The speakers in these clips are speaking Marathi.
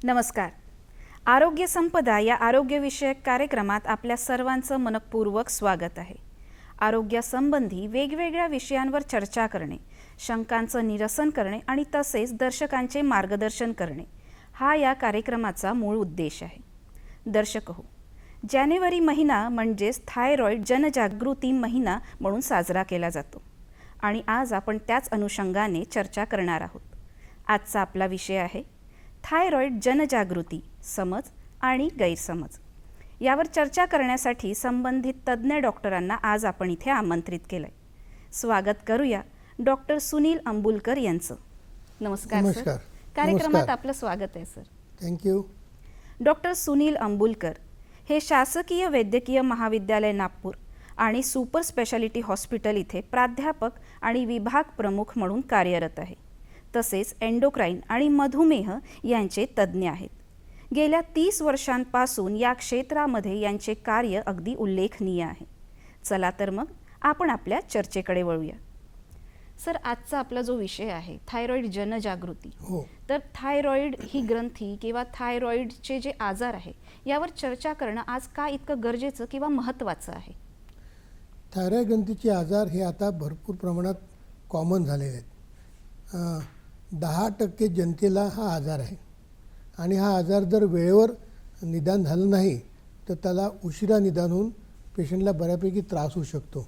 नमस्कार. आरोग्य संपदा या आरोग्यविषयक कार्यक्रमात आपल्या सर्वांचं मनपूर्वक स्वागत आहे. आरोग्यासंबंधी वेगवेगळ्या विषयांवर चर्चा करणे, शंकांचं निरसन करणे आणि तसेच दर्शकांचे मार्गदर्शन करणे हा या कार्यक्रमाचा मूळ उद्देश आहे. दर्शक हो, जानेवारी महिना म्हणजेच थायरॉईड जनजागृती महिना म्हणून साजरा केला जातो आणि आज आपण त्याच अनुषंगाने चर्चा करणार आहोत. आजचा आपला विषय आहे थायरॉईड जनजागृती, समज आणि गैरसमज. यावर चर्चा करण्यासाठी संबंधित तज्ज्ञ डॉक्टरांना आज आपण इथे आमंत्रित केलंय. स्वागत करूया डॉक्टर सुनील अंबुलकर यांचं. नमस्कार सर. कार्यक्रमात आपलं स्वागत आहे sir. Thank you. Doctor Sunil Ambulkar हे शासकीय वैद्यकीय महाविद्यालय नागपूर आणि सुपर स्पेशालिटी हॉस्पिटल इथे प्राध्यापक आणि विभाग प्रमुख म्हणून कार्यरत आहे. तसेच एंडोक्राईन आणि मधुमेह यांचे तज्ज्ञ आहेत. गेल्या 30 वर्षांपासून या क्षेत्रामध्ये यांचे कार्य अगदी उल्लेखनीय आहे. चला तर मग आपण आपल्या चर्चेकडे वळूया. सर, आजचा आपला जो विषय आहे थायरॉईड जनजागृती, तर थायरॉईड ही ग्रंथी किंवा थायरॉईडचे जे आजार आहे यावर चर्चा करणं आज का इतकं गरजेचं किंवा महत्त्वाचं आहे? थायरॉईड ग्रंथीचे आजार हे आता भरपूर प्रमाणात कॉमन झालेले आहेत. 10% जनतेला हा आजार आहे आणि हा आजार जर वेळेवर निदान झालं नाही तर त्याला उशिरा निदान होऊन पेशंटला बऱ्यापैकी त्रास होऊ शकतो.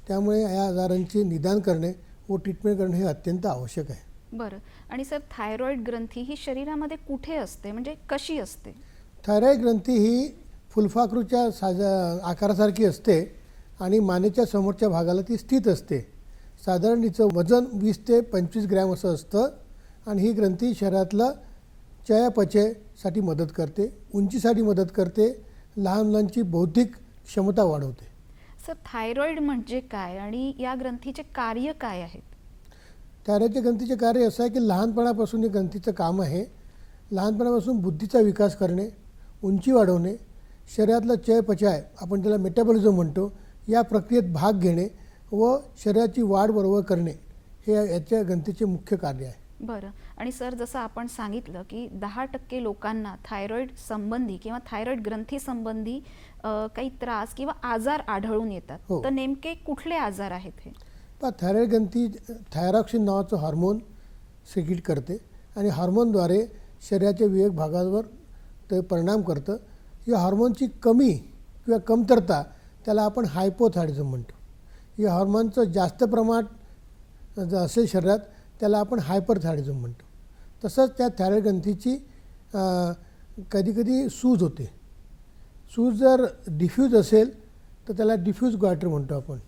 त्यामुळे या आजारांचे निदान करणे व ट्रीटमेंट करणे हे अत्यंत आवश्यक आहे. बरं. आणि सर, थायरॉईड ग्रंथी ही शरीरामध्ये कुठे असते, म्हणजे कशी असते? थायरॉईड ग्रंथी ही फुलपाखरूच्या आकारासारखी असते आणि मानेच्या समोरच्या भागाला ती स्थित असते. साधारण हिचं वजन 20 ते 25 ग्रॅम असं असतं आणि ही ग्रंथी शरीरातलं चयापचयसाठी मदत करते, उंचीसाठी मदत करते, लहान मुलांची बौद्धिक क्षमता वाढवते. सर, थायरॉईड म्हणजे काय आणि या ग्रंथीचे कार्य काय आहेत? थायरॉईडच्या ग्रंथीचे कार्य असं आहे की लहानपणापासून हे ग्रंथीचं काम आहे. लहानपणापासून बुद्धीचा विकास करणे, उंची वाढवणे, शरीरातलं चयापचय आपण त्याला मेटाबॉलिझम म्हणतो या प्रक्रियेत भाग घेणे व शरीराची वाढ बरोबर करणे हे याच्या ग्रंथीचे मुख्य कार्य आहे. बरं. आणि सर, जसं आपण सांगितलं की 10% लोकांना थायरॉईड संबंधी किंवा थायरॉईड ग्रंथी संबंधी काही त्रास किंवा आजार आढळून येतात, तर नेमके कुठले आजार आहेत हे? थायरॉईड ग्रंथी थायरॉक्सिन नावाचं हार्मोन सिक्रीट करते आणि हार्मोनद्वारे शरीराच्या विविध भागावर ते परिणाम करतं. या हार्मोनची कमी किंवा कमतरता त्याला आपण हायपोथायरॉइडिझम म्हणतो. या हार्मोनचं जास्त प्रमाणात जर असेल शरीरात त्याला आपण हायपरथायरॉइडिझम म्हणतो. तसंच त्या थायरॉईड ग्रंथीची कधीकधी सूज होते. सूज जर डिफ्यूज असेल तर त्याला डिफ्यूज गॉयटर म्हणतो आपण,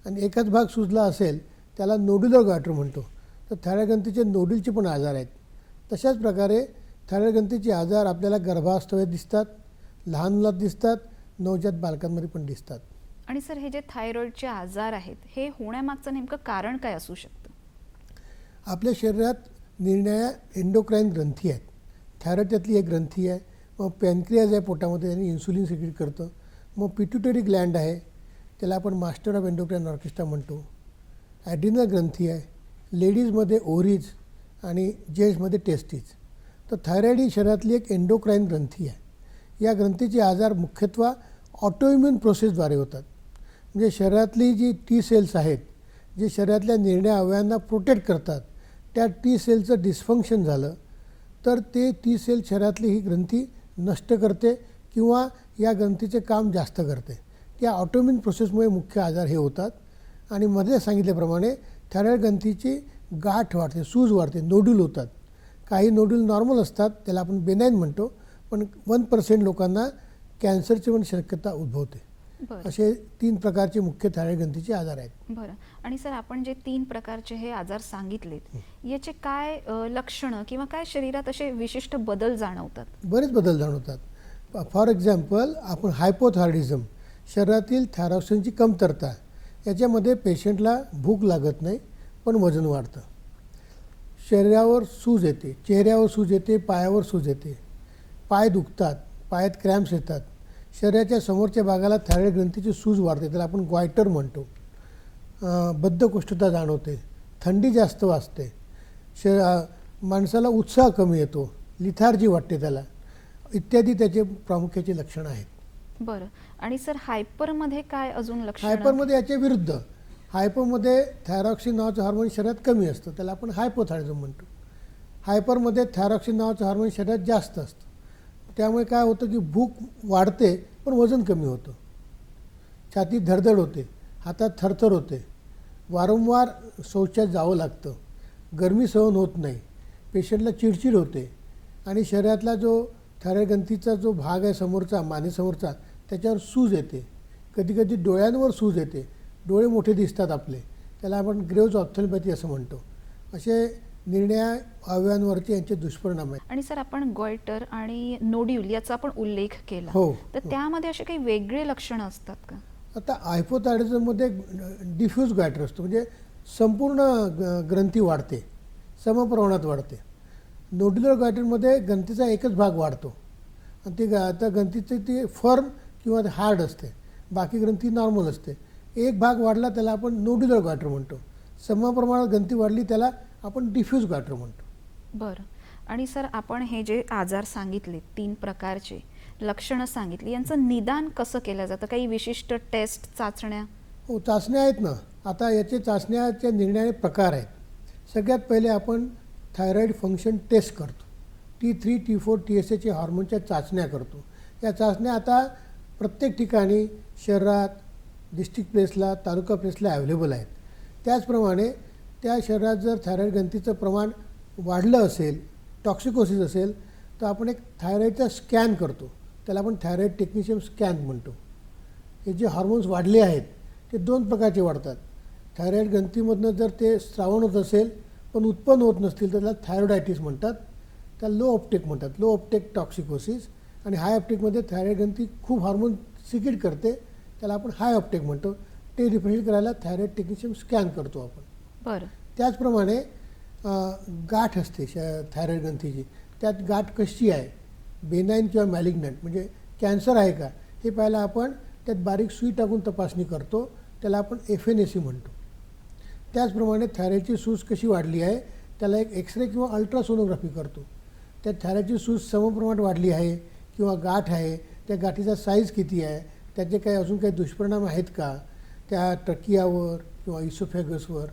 आणि एकाच भाग सुजला असेल त्याला नोड्युलर गॉयटर म्हणतो. तर थायरॉईड ग्रंथीचे नोड्युलचे पण आजार आहेत. तशाच प्रकारे थायरॉईड ग्रंथीचे आजार आपल्याला गर्भावस्थेत दिसतात, लहान मुलात दिसतात, नवजात बालकांमध्ये पण दिसतात. आणि सर, हे जे थायरॉईडचे आजार आहेत हे होण्यामागचं नेमकं कारण काय असू शकतं? आपल्या शरीरात निरनिराळ्या एंडोक्राईन ग्रंथी आहेत. थायरॉईड त्यातली एक ग्रंथी आहे. मग पॅनक्रियाज आहे पोटामध्ये, त्यांनी इन्सुलिन सिक्रीट करतं. मग पिट्युटरी ग्लँड आहे, त्याला आपण मास्टर ऑफ एंडोक्राईन ऑर्केस्ट्रा म्हणतो. ॲड्रिनल ग्रंथी आहे, लेडीजमध्ये ओव्हरीज आणि जेंट्समध्ये टेस्टीज. तर थायरॉईड ही शरीरातली एक एंडोक्राईन ग्रंथी आहे. या ग्रंथीचे आजार मुख्यत्वे ऑटोइम्युन प्रोसेसद्वारे होतात. म्हणजे शरीरातली जी टी सेल्स आहेत, जे शरीरातल्या निर्णय अवयवांना प्रोटेक्ट करतात, त्या टी सेलचं डिस्फंक्शन झालं तर ते टी सेल शरीरातली ही ग्रंथी नष्ट करते किंवा या ग्रंथीचे काम जास्त करते. त्या ऑटोइम्युन प्रोसेसमुळे मुख्य आजार हे होतात. आणि मध्ये सांगितल्याप्रमाणे थायरॉईड ग्रंथीची गाठ वाढते, सूज वाढते, नोड्यूल होतात. काही नोड्यूल नॉर्मल असतात, त्याला आपण बेनाईन म्हणतो, पण 1% लोकांना कॅन्सरची पण शक्यता उद्भवते. असे 3 प्रकारचे मुख्य थायरॉईड ग्रंथीचे आजार आहेत. बरं. आणि सर, आपण जे 3 प्रकारचे हे आजार सांगितलेत याचे काय लक्षणं किंवा काय शरीरात असे विशिष्ट बदल जाणवतात? बरेच बदल जाणवतात. फॉर एक्झाम्पल, आपण हायपोथायरॉइडिझम, शरीरातील थायरॉक्सिनची कमतरता, याच्यामध्ये पेशंटला भूक लागत नाही पण वजन वाढतं. शरीरावर सूज येते, चेहऱ्यावर सूज येते, पायावर सूज येते, पाय दुखतात, पायात क्रॅम्प्स येतात, शरीराच्या समोरच्या भागाला थायरॉईड ग्रंथीची सूज वाढते, त्याला आपण गॉयटर म्हणतो. बद्धकोष्ठता जाणवते, थंडी जास्त वाजते, माणसाला उत्साह कमी येतो, लिथार्जी वाटते त्याला, इत्यादी त्याचे प्रामुख्याचे लक्षणं आहेत. बरं. आणि सर हायपरमध्ये काय अजून लक्षणं? हायपरमध्ये याच्या विरुद्ध, हायपरमध्ये थायरॉक्सिन नावाचं हार्मोन शरीरात कमी असतं, त्याला आपण हायपोथायरॉइडिझम म्हणतो. हायपरमध्ये थायरॉक्सिन नावाचं हार्मोन शरीरात जास्त असतं. त्यामुळे काय होतं की भूक वाढते पण वजन कमी होतं, छातीत धडधड होते, हातात थरथर होते, वारंवार शौचात जावं लागतं, गरमी सहन होत नाही, पेशंटला चिडचिड होते आणि शरीरातला जो थायरॉइड ग्रंथीचा जो भाग आहे समोरचा, मानेसमोरचा, त्याच्यावर सूज येते, कधीकधी डोळ्यांवर सूज येते, डोळे मोठे दिसतात आपले, त्याला आपण ग्रेव्ज ऑप्थॅल्मोपॅथी असं म्हणतो. असे निर्णय अवयवांवरचे यांचे दुष्परिणाम आहेत. आणि सर आपण गॉयटर आणि नोड्यूल याचा आपण उल्लेख केला, हो, तर त्यामध्ये असे काही वेगळे लक्षणं असतात का? आता हायपोथायरॉइडिझममध्ये डिफ्यूज गॉयटर असतो, म्हणजे संपूर्ण ग्रंथी वाढते, समप्रमाणात वाढते. नोड्युलर गॉयटरमध्ये ग्रंथीचा एकच भाग वाढतो आणि ती त्या ग्रंथीची ती फर्म किंवा हार्ड असते, बाकी ग्रंथी नॉर्मल असते. एक भाग वाढला त्याला आपण नोड्युलर गॉयटर म्हणतो, समप्रमाणात ग्रंथी वाढली त्याला आपण डिफ्यूज गॉयटर म्हणतो. बरं. आणि सर आपण हे जे आजार सांगितले 3 प्रकारचे लक्षणं सांगितली, यांचं निदान कसं केलं जातं? काही विशिष्ट टेस्ट, चाचण्या? हो, चाचण्या आहेत ना. आता याचे चाचण्याचे निर्णय प्रकार आहेत. सगळ्यात पहिले आपण थायरॉईड फंक्शन टेस्ट करतो, T3, T4, TSH हार्मोनच्या चाचण्या करतो. या चाचण्या आता प्रत्येक ठिकाणी शहरात, डिस्ट्रिक्ट प्लेसला, तालुका प्लेसला अवेलेबल आहेत. त्याचप्रमाणे त्या शहरात जर थायरॉईड ग्रंथीचं प्रमाण वाढलं असेल, टॉक्सिकोसिस असेल, तर आपण एक थायरॉईडचा स्कॅन करतो, त्याला आपण थायरॉईड टेक्निशियन स्कॅन म्हणतो. हे जे हार्मोन्स वाढले आहेत ते 2 प्रकारचे वाढतात. थायरॉईड ग्रंथीमधनं जर ते स्रावण होत असेल पण उत्पन्न होत नसतील तर त्याला थायरॉइडायटिस म्हणतात, त्याला लो अपटेक म्हणतात, लो अपटेक टॉक्सिकोसिस. आणि हाय अपटेकमध्ये थायरॉईड ग्रंथी खूप हार्मोन सिक्रीट करते, त्याला आपण हाय अपटेक म्हणतो. ते रिप्रेझेंट करायला थायरॉईड टेक्निशियन स्कॅन करतो आपण. बरं. त्याचप्रमाणे गाठ असते थायरॉईड ग्रंथीची, त्यात गाठ कशी आहे, बेनाईन किंवा मॅलिग्नंट म्हणजे कॅन्सर आहे का हे पाहायला आपण त्यात बारीक सुई टाकून तपासणी करतो, त्याला आपण FNAC म्हणतो. त्याचप्रमाणे थायरॉईडची सूज कशी वाढली आहे त्याला एक एक्सरे किंवा अल्ट्रासोनोग्राफी करतो. त्यात थायरॉईडची सूज समप्रमाणात वाढली आहे किंवा गाठ आहे, त्या गाठीचा साईज किती आहे, त्याचे काही अजून काही दुष्परिणाम आहेत का, त्या ट्रकियावर किंवा इसोफेगसवर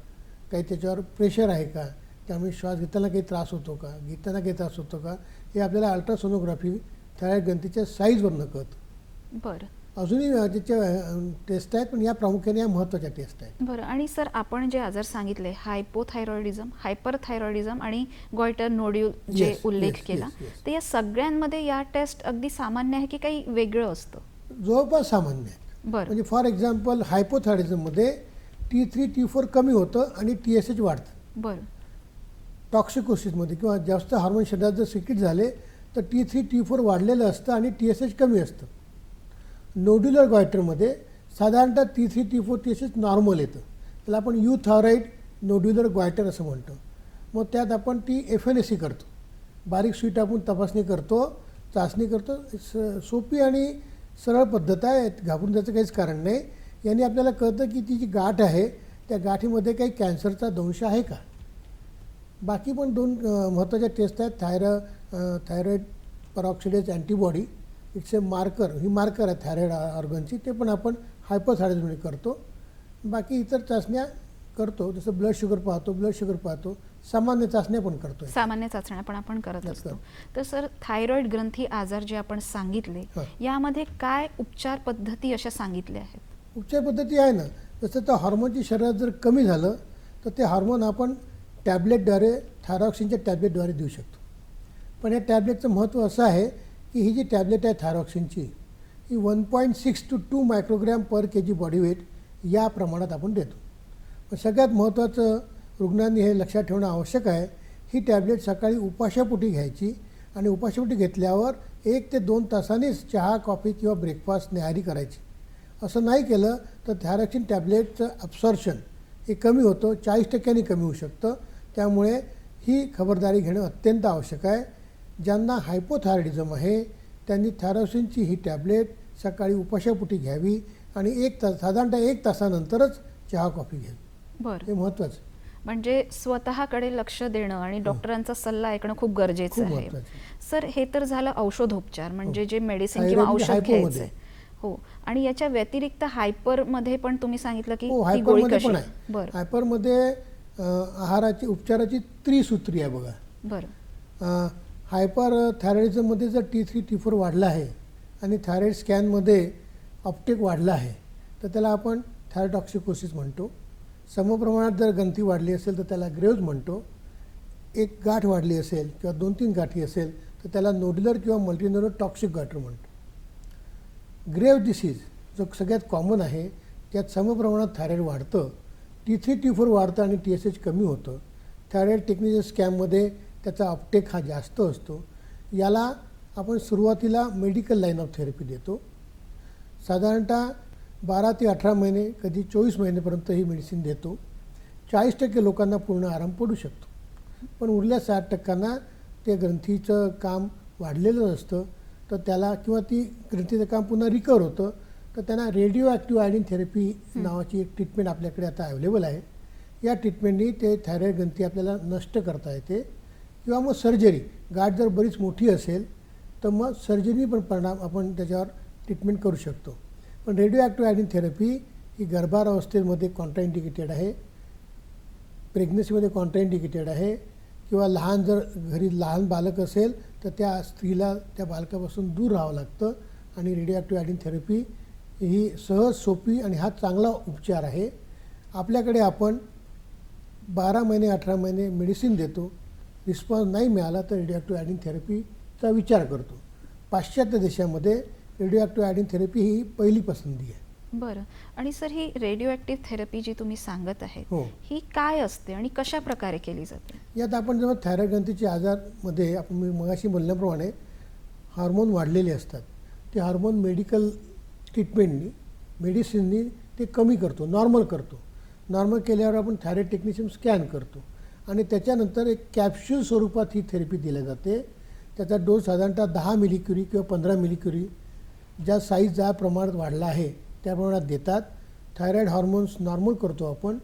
काही त्याच्यावर प्रेशर आहे का, त्यामुळे श्वास घेताना काही त्रास होतो का, घेताना काही त्रास होतो का, हे आपल्याला अल्ट्रासोनोग्राफी थायरॉईड ग्रंथीच्या साईजवरनं कळतं. बरं. अजूनही त्याच्या टेस्ट आहेत पण या प्रामुख्याने या महत्त्वाच्या टेस्ट आहेत. बरं. आणि सर आपण जे आजार सांगितले हायपोथायरॉइडिझम, हायपरथायरॉइडिझम आणि गॉयटर नोड्यूल जे Yes, उल्लेख yes, केला, yes, yes. तर या सगळ्यांमध्ये या टेस्ट अगदी सामान्य आहे की काही वेगळं असतं? जवळपास सामान्य आहे. बरं. म्हणजे फॉर एक्झाम्पल हायपोथायरॉइडिझममध्ये T3, T4 कमी होतं आणि TSH वाढतं. बरं. टॉक्सिकोसिसमध्ये किंवा जास्त हार्मोन शरीरात जर सिक्रीट झाले तर T3, T4 वाढलेलं असतं आणि TSH कमी असतं. नोड्युलर गॉयटरमध्ये साधारणतः T3, T4, TSH नॉर्मल येतं, त्याला आपण युथायरॉईड नोड्युलर गॉयटर असं म्हणतो. मग त्यात आपण ती FNAC करतो, बारीक सुई टाकून तपासणी करतो, चाचणी करतो. सोपी आणि सरळ पद्धत आहे, घाबरून जायचं काहीच कारण नाही. याने आपल्याला कळतं की ती जी गाठ आहे त्या गाठीमध्ये काही कॅन्सरचा दंश आहे का. बाकी पण 2 महत्त्वाच्या टेस्ट आहेत. Thyroid peroxidase antibody, it's a marker, ही मार्कर आहे थायरॉईड ऑर्गनची, ते पण आपण हायपोथायरॉइडमध्ये करतो. बाकी इतर चाचण्या करतो, जसं ब्लड शुगर पाहतो, सामान्य चाचण्या पण करतो. सामान्य चाचण्या पण आपण करत असतो. तर सर थायरॉइड ग्रंथी आजार जे आपण सांगितले, यामध्ये काय उपचार पद्धती अशा सांगितल्या आहेत? उपचार पद्धती आहे ना, जसं त्या हार्मोनची शरीरात जर कमी झालं तर ते हार्मोन आपण टॅबलेटद्वारे, थायरॉक्सिनच्या टॅबलेटद्वारे देऊ शकतो. पण या टॅबलेटचं महत्त्व असं आहे की ही जी टॅबलेट आहे थायरॉक्सिनची, ही 1.6 to 2 microgram per kg body weight या प्रमाणात आपण देतो. पण सगळ्यात महत्त्वाचं रुग्णांनी हे लक्षात ठेवणं आवश्यक आहे, ही टॅबलेट सकाळी उपाशापोटी घ्यायची आणि उपाशापोटी घेतल्यावर 1 ते 2 तासांनीच चहा, कॉफी किंवा ब्रेकफास्ट, न्याहारी करायची. असं नाही केलं तर थायरॉक्सिन टॅबलेटचं ॲब्सॉर्प्शन हे कमी होतं, 40% कमी होऊ शकतं. त्यामुळे ही खबरदारी घेणं अत्यंत आवश्यक आहे. ज्यांना हायपोथायरॉइडिझम आहे त्यांनी थायरॉक्सिनची ही टॅबलेट सकाळी उपाशापोटी घ्यावी आणि साधारणतः 1 तासानंतरच चहा, कॉफी घ्यावी. बरं. हे महत्त्वाचं. म्हणजे स्वतःकडे लक्ष देणं आणि डॉक्टरांचा सल्ला ऐकणं खूप गरजेचं खूप आहे. महत्त्वाचं सर, हे तर झालं औषधोपचार, म्हणजे जे मेडिसिन किंवा थायरॉईड म्हणजे औषध हायपोमध्ये. घ्यायचं. हो, आणि याच्या व्यतिरिक्त हायपरमध्ये पण तुम्ही सांगितलं की हो, ती गोळी हायपरमध्ये कशी? पण आहे. बरं हायपरमध्ये आहाराची उपचाराची त्रिसूत्री आहे बघा. बरं. हायपर थायरॉइडिझममध्ये जर T3 T4 वाढला आहे आणि थायरॉइड स्कॅनमध्ये अपटेक वाढला आहे तर त्याला आपण थायरॉटॉक्सिकोसिस म्हणतो. समप्रमाणात जर ग्रंथी वाढली असेल तर त्याला ग्रेव्ज म्हणतो. एक गाठ वाढली असेल किंवा 2-3 गाठी असेल तर त्याला नोड्युलर किंवा मल्टीनोडल टॉक्सिक गॉइटर म्हणतो. ग्रेव्ज डिसीज जो सगळ्यात कॉमन आहे, त्यात समप्रमाणात थायरॉइड वाढतं, T3 T4 वाढतं आणि TSH कमी होतं. थायरॉइड टेक्निकल स्कॅममध्ये त्याचा अपटेक हा जास्त असतो. याला आपण सुरुवातीला मेडिकल लाईन ऑफ थेरपी देतो. साधारणतः 12 ते 18 महिने, कधी 24 महिनेपर्यंत ही मेडिसिन देतो. 40% लोकांना पूर्ण आराम पडू शकतो. पण उरल्या 60% ते ग्रंथीचं काम वाढलेलं असतं, तर त्याला किंवा ती ग्रंथीचं काम पुन्हा रिकवर होतं, तर त्यांना रेडिओ ॲक्टिव्ह आयडिन थेरपी नावाची एक ट्रीटमेंट आपल्याकडे आता अवेलेबल आहे. या ट्रीटमेंटनी ते थायरॉइड ग्रंथी आपल्याला नष्ट करता येते. किंवा मग सर्जरी, गाठ जर बरीच मोठी असेल तर मग सर्जरी पण परिणाम आपण त्याच्यावर ट्रीटमेंट करू शकतो. पण रेडिओ ॲक्टिव्ह आयडिन थेरपी ही गर्भावस्थेमध्ये कॉन्ट्राइंडिकेटेड आहे, प्रेग्नन्सीमध्ये कॉन्ट्राइंडिकेटेड आहे, किंवा लहान जर घरी लहान बालक असेल तर त्या स्त्रीला त्या बालकापासून दूर राहावं लागतं. आणि रेडिओ ॲक्टिव्ह आयडिन थेरपी ही सहज, सोपी आणि हा चांगला उपचार आहे. आपल्याकडे आपण 12 महिने 18 महिने मेडिसिन देतो. रिस्पॉन्स नाही मिळाला तर रेडिओ ॲक्टिव्ह आयडिन थेरपीचा विचार करतो. पाश्चात्य देशामध्ये रेडिओ ॲक्टिव्ह आयडिन थेरपी ही पहिली पसंती आहे. बरं. आणि सर, ही रेडिओ ॲक्टिव्ह थेरपी जी तुम्ही सांगत आहे, हो. ही काय असते आणि कशा प्रकारे केली जाते? यात आपण जेव्हा थायरॉइड ग्रंथीचे आजारमध्ये आपण मी मगाशी बोलल्याप्रमाणे हार्मोन वाढलेले असतात, ते हार्मोन मेडिकल ट्रीटमेंटनी, मेडिसिननी ते कमी करतो, नॉर्मल करतो. नॉर्मल केल्यावर आपण थायरॉइड टेक्निशियन स्कॅन करतो आणि त्याच्यानंतर एक कॅप्सूल स्वरूपात ही थेरपी दिली जाते. त्याचा डोस साधारणतः 10 मिलीक्युरी किंवा 15 मिलीक्युरी, ज्या साईज ज्या प्रमाणात वाढला आहे त्या प्रमाणात देतात. थायरॉइड हॉर्मोन्स नॉर्मल करतो आपण.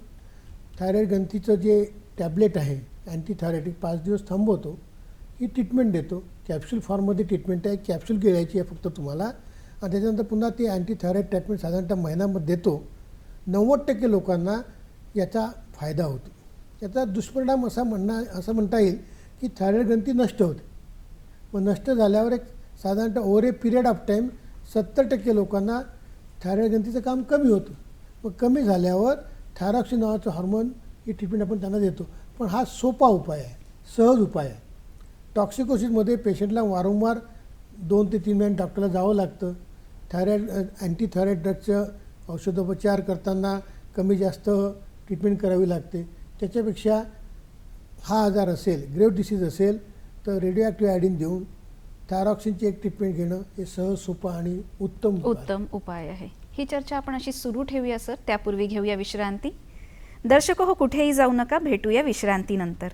थायरॉइड ग्रंथीचं जे टॅबलेट आहे अँटीथायरॉइडिक 5 दिवस थांबवतो. ही ट्रीटमेंट देतो. कॅप्सूल फॉर्ममध्ये ट्रीटमेंट आहे, कॅप्सूल गिळायची आहे फक्त तुम्हाला, आणि त्याच्यानंतर पुन्हा ती अँटीथायरॉइड ट्रीटमेंट साधारणतः महिन्यामध्ये देतो. 90% लोकांना याचा फायदा होतो. याचा दुष्परिणाम असं म्हणता येईल की थायरॉइड ग्रंथी नष्ट होते. मग नष्ट झाल्यावर एक साधारणतः over a period of time 70% लोकांना थायरॉइड ग्रंथीचं काम कमी होतं. मग कमी झाल्यावर थायरॉक्सिन नावाचं हार्मोन ही ट्रीटमेंट आपण त्यांना देतो. पण हा सोपा उपाय आहे, सहज उपाय आहे. टॉक्सिकोसिसमध्ये पेशंटला वारंवार 2 ते 3 महिने डॉक्टरला जावं लागतं. थायरॉइड अँटीथायरॉइड ड्रगचं औषधोपचार करताना कमी जास्त ट्रीटमेंट करावी लागते. त्याच्यापेक्षा हा आजार असेल, ग्रेव्ह डिसीज असेल, तर रेडिओ ॲक्टिव्ह आयडिन देऊन थायरॉक्सिनची एक ट्रीटमेंट घेणं हे सहज, सोपं आणि उत्तम उपाय आहे. ही चर्चा आपण अशी सुरू ठेवूया सर. त्यापूर्वी घेऊया विश्रांती. दर्शक हो, कुठेही जाऊ नका, भेटूया विश्रांतीनंतर.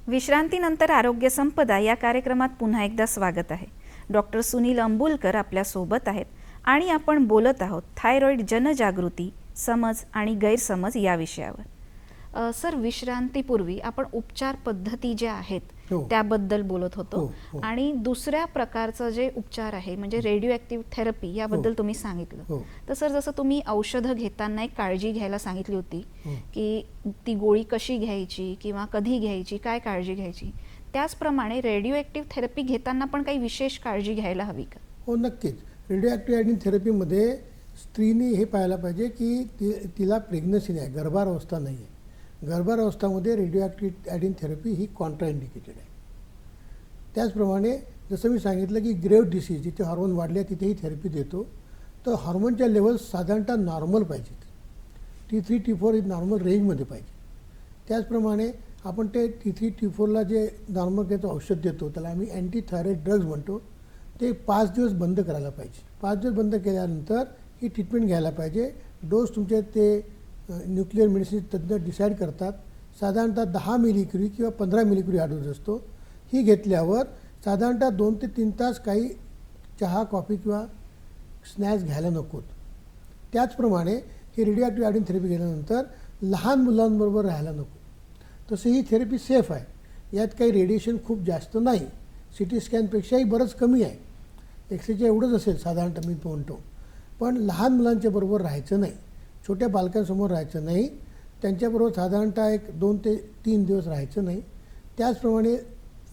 विश्रांतीनंतर आरोग्य संपदा या कार्यक्रमात पुन्हा एकदा स्वागत आहे. डॉक्टर सुनील अंबुलकर आपल्यासोबत आहेत आणि आपण बोलत आहोत थायरॉईड जनजागृती, समज आणि गैरसमज या विषयावर. सर, विश्रांतीपूर्वी आपण उपचार पद्धती ज्या आहेत त्याबद्दल बोलत होतो. आणि दुसऱ्या प्रकारचं जे उपचार आहे म्हणजे रेडिओ ॲक्टिव्ह थेरपी याबद्दल तुम्ही सांगितलं. तर सर, जसं तुम्ही औषधं घेताना एक काळजी घ्यायला सांगितली होती की ती गोळी कशी घ्यायची किंवा कधी घ्यायची, काय काळजी घ्यायची, त्याचप्रमाणे रेडिओ ॲक्टिव्ह थेरपी घेताना पण काही विशेष काळजी घ्यायला हवी का? हो, नक्कीच. रेडिओ ॲक्टिव्ह आयडिन थेरपीमध्ये स्त्रीने हे पाहायला पाहिजे की तिला प्रेग्नन्सी नाही, गर्भावस्था नाही आहे. गर्भावस्थामध्ये रेडिओ ॲक्टिव्ह आयडिन थेरपी ही कॉन्ट्राइंडिकेटेड आहे. त्याचप्रमाणे जसं मी सांगितलं की ग्रेव्ह डिसीज, जिथे हॉर्मोन वाढले तिथेही थेरपी देतो. तर हॉर्मोनच्या लेवल्स साधारणतः नॉर्मल पाहिजेत. T3 T4 ही नॉर्मल रेंजमध्ये पाहिजे. त्याचप्रमाणे आपण ते T3 T4ला जे नॉर्मल घेतो औषध देतो त्याला आम्ही अँटीथायरॉइड ड्रग्ज म्हणतो. ते 5 दिवस बंद करायला पाहिजे. 5 दिवस बंद केल्यानंतर ही ट्रीटमेंट घ्यायला पाहिजे. डोस तुमचे ते न्यूक्लिअर मेडिसिन तज्ज्ञ डिसाईड करतात. साधारणतः 10 मिलीक्युरी किंवा 15 मिलीक्युरी हा डोस असतो. ही घेतल्यावर साधारणतः 2 ते 3 तास काही चहा, कॉफी किंवा स्नॅक्स घ्यायला नकोत. त्याचप्रमाणे ही रेडिओ ॲक्टिव्ह थेरपी केल्यानंतर लहान मुलांबरोबर राहायला नको. तसं ही थेरपी सेफ आहे. यात काही रेडिएशन खूप जास्त नाही, CT स्कॅनपेक्षाही बरंच कमी आहे. एक्सरेच्या एवढंच असेल साधारणतः मी म्हणतो. पण लहान मुलांच्या बरोबर राहायचं नाही, छोट्या बालकांसमोर राहायचं नाही, त्यांच्याबरोबर साधारणतः 2 ते 3 दिवस राहायचं नाही. त्याचप्रमाणे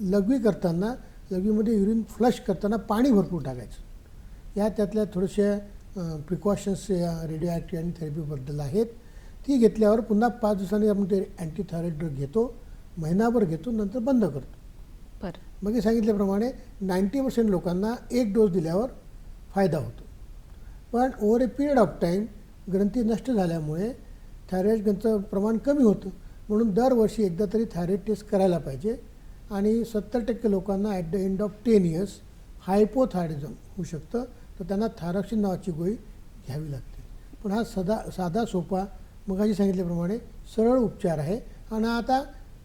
लघवी करताना लघवीमध्ये युरिन फ्लश करताना पाणी भरपूर टाकायचं. या त्यातल्या थोड्याशा प्रिकॉशन्स या रेडिओ ॲक्टिव्ह आणि थेरपीबद्दल आहेत. ती घेतल्यावर पुन्हा 5 दिवसांनी आपण ते अँटीथायरॉइड ड्रग घेतो, महिनाभर घेतो, नंतर बंद करतो. बरं. मग हे सांगितल्याप्रमाणे 90% लोकांना 1 डोस दिल्यावर फायदा होतो. पण over a period of time ग्रंथी नष्ट झाल्यामुळे थायरॉईड ग्रंथीचं प्रमाण कमी होतं. म्हणून दरवर्षी एकदा तरी थायरॉईड टेस्ट करायला पाहिजे. आणि 70% लोकांना at the end of 10 years hypothyroidism होऊ शकतं, तर त्यांना थायरॉक्सिन नावाची गोळी घ्यावी लागते. पण हा साधा सोपा मगाशी सांगितल्याप्रमाणे सरळ उपचार आहे आणि आता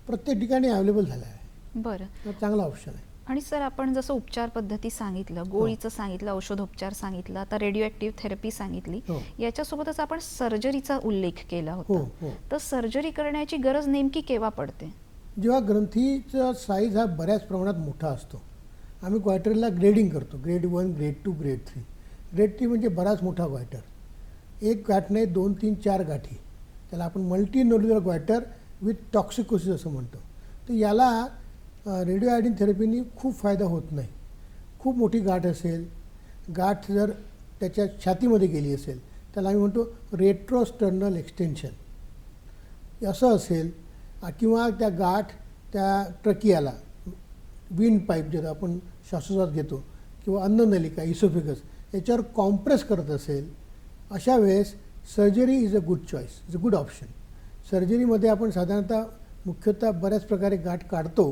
प्रत्येक ठिकाणी अवेलेबल झाला आहे. बरं. तर चांगला ऑप्शन आहे. आणि सर, आपण जसं उपचार पद्धती सांगितलं, गोळीचं सांगितलं, औषधोपचार सांगितलं, आता रेडिओ ॲक्टिव्ह थेरपी सांगितली, हो. याच्यासोबतच आपण सर्जरीचा उल्लेख केला हो होता. हो. तर सर्जरी करण्याची गरज नेमकी केव्हा पडते? जेव्हा ग्रंथीचा साईज हा बऱ्याच प्रमाणात मोठा असतो. आम्ही क्वार्टरला ग्रेडिंग करतो, ग्रेड 1, ग्रेड 2, ग्रेड 3. ग्रेड 3 म्हणजे बराच मोठा क्वार्टर. एक गाठ नाही, 2, 3, 4 गाठी. त्याला आपण मल्टीनोड्युलर क्वार्टर विथ टॉक्सिकोसिस असं म्हणतो. तर याला रेडिओ आयोडीन थेरपीनी खूप फायदा होत नाही. खूप मोठी गाठ असेल, गाठ जर त्याच्या छातीमध्ये गेली असेल, त्याला आम्ही म्हणतो रेट्रोस्टर्नल एक्सटेन्शन असं असेल, किंवा त्या गाठ त्या ट्रकियाला विंड पाईप ज्याला आपण श्वासोच्छ्वास घेतो किंवा अन्ननलिका इसोफेगस याच्यावर कॉम्प्रेस करत असेल, अशा वेळेस surgery is a good choice, is a good option. सर्जरीमध्ये आपण साधारणतः मुख्यतः बऱ्याच प्रकारे गाठ काढतो.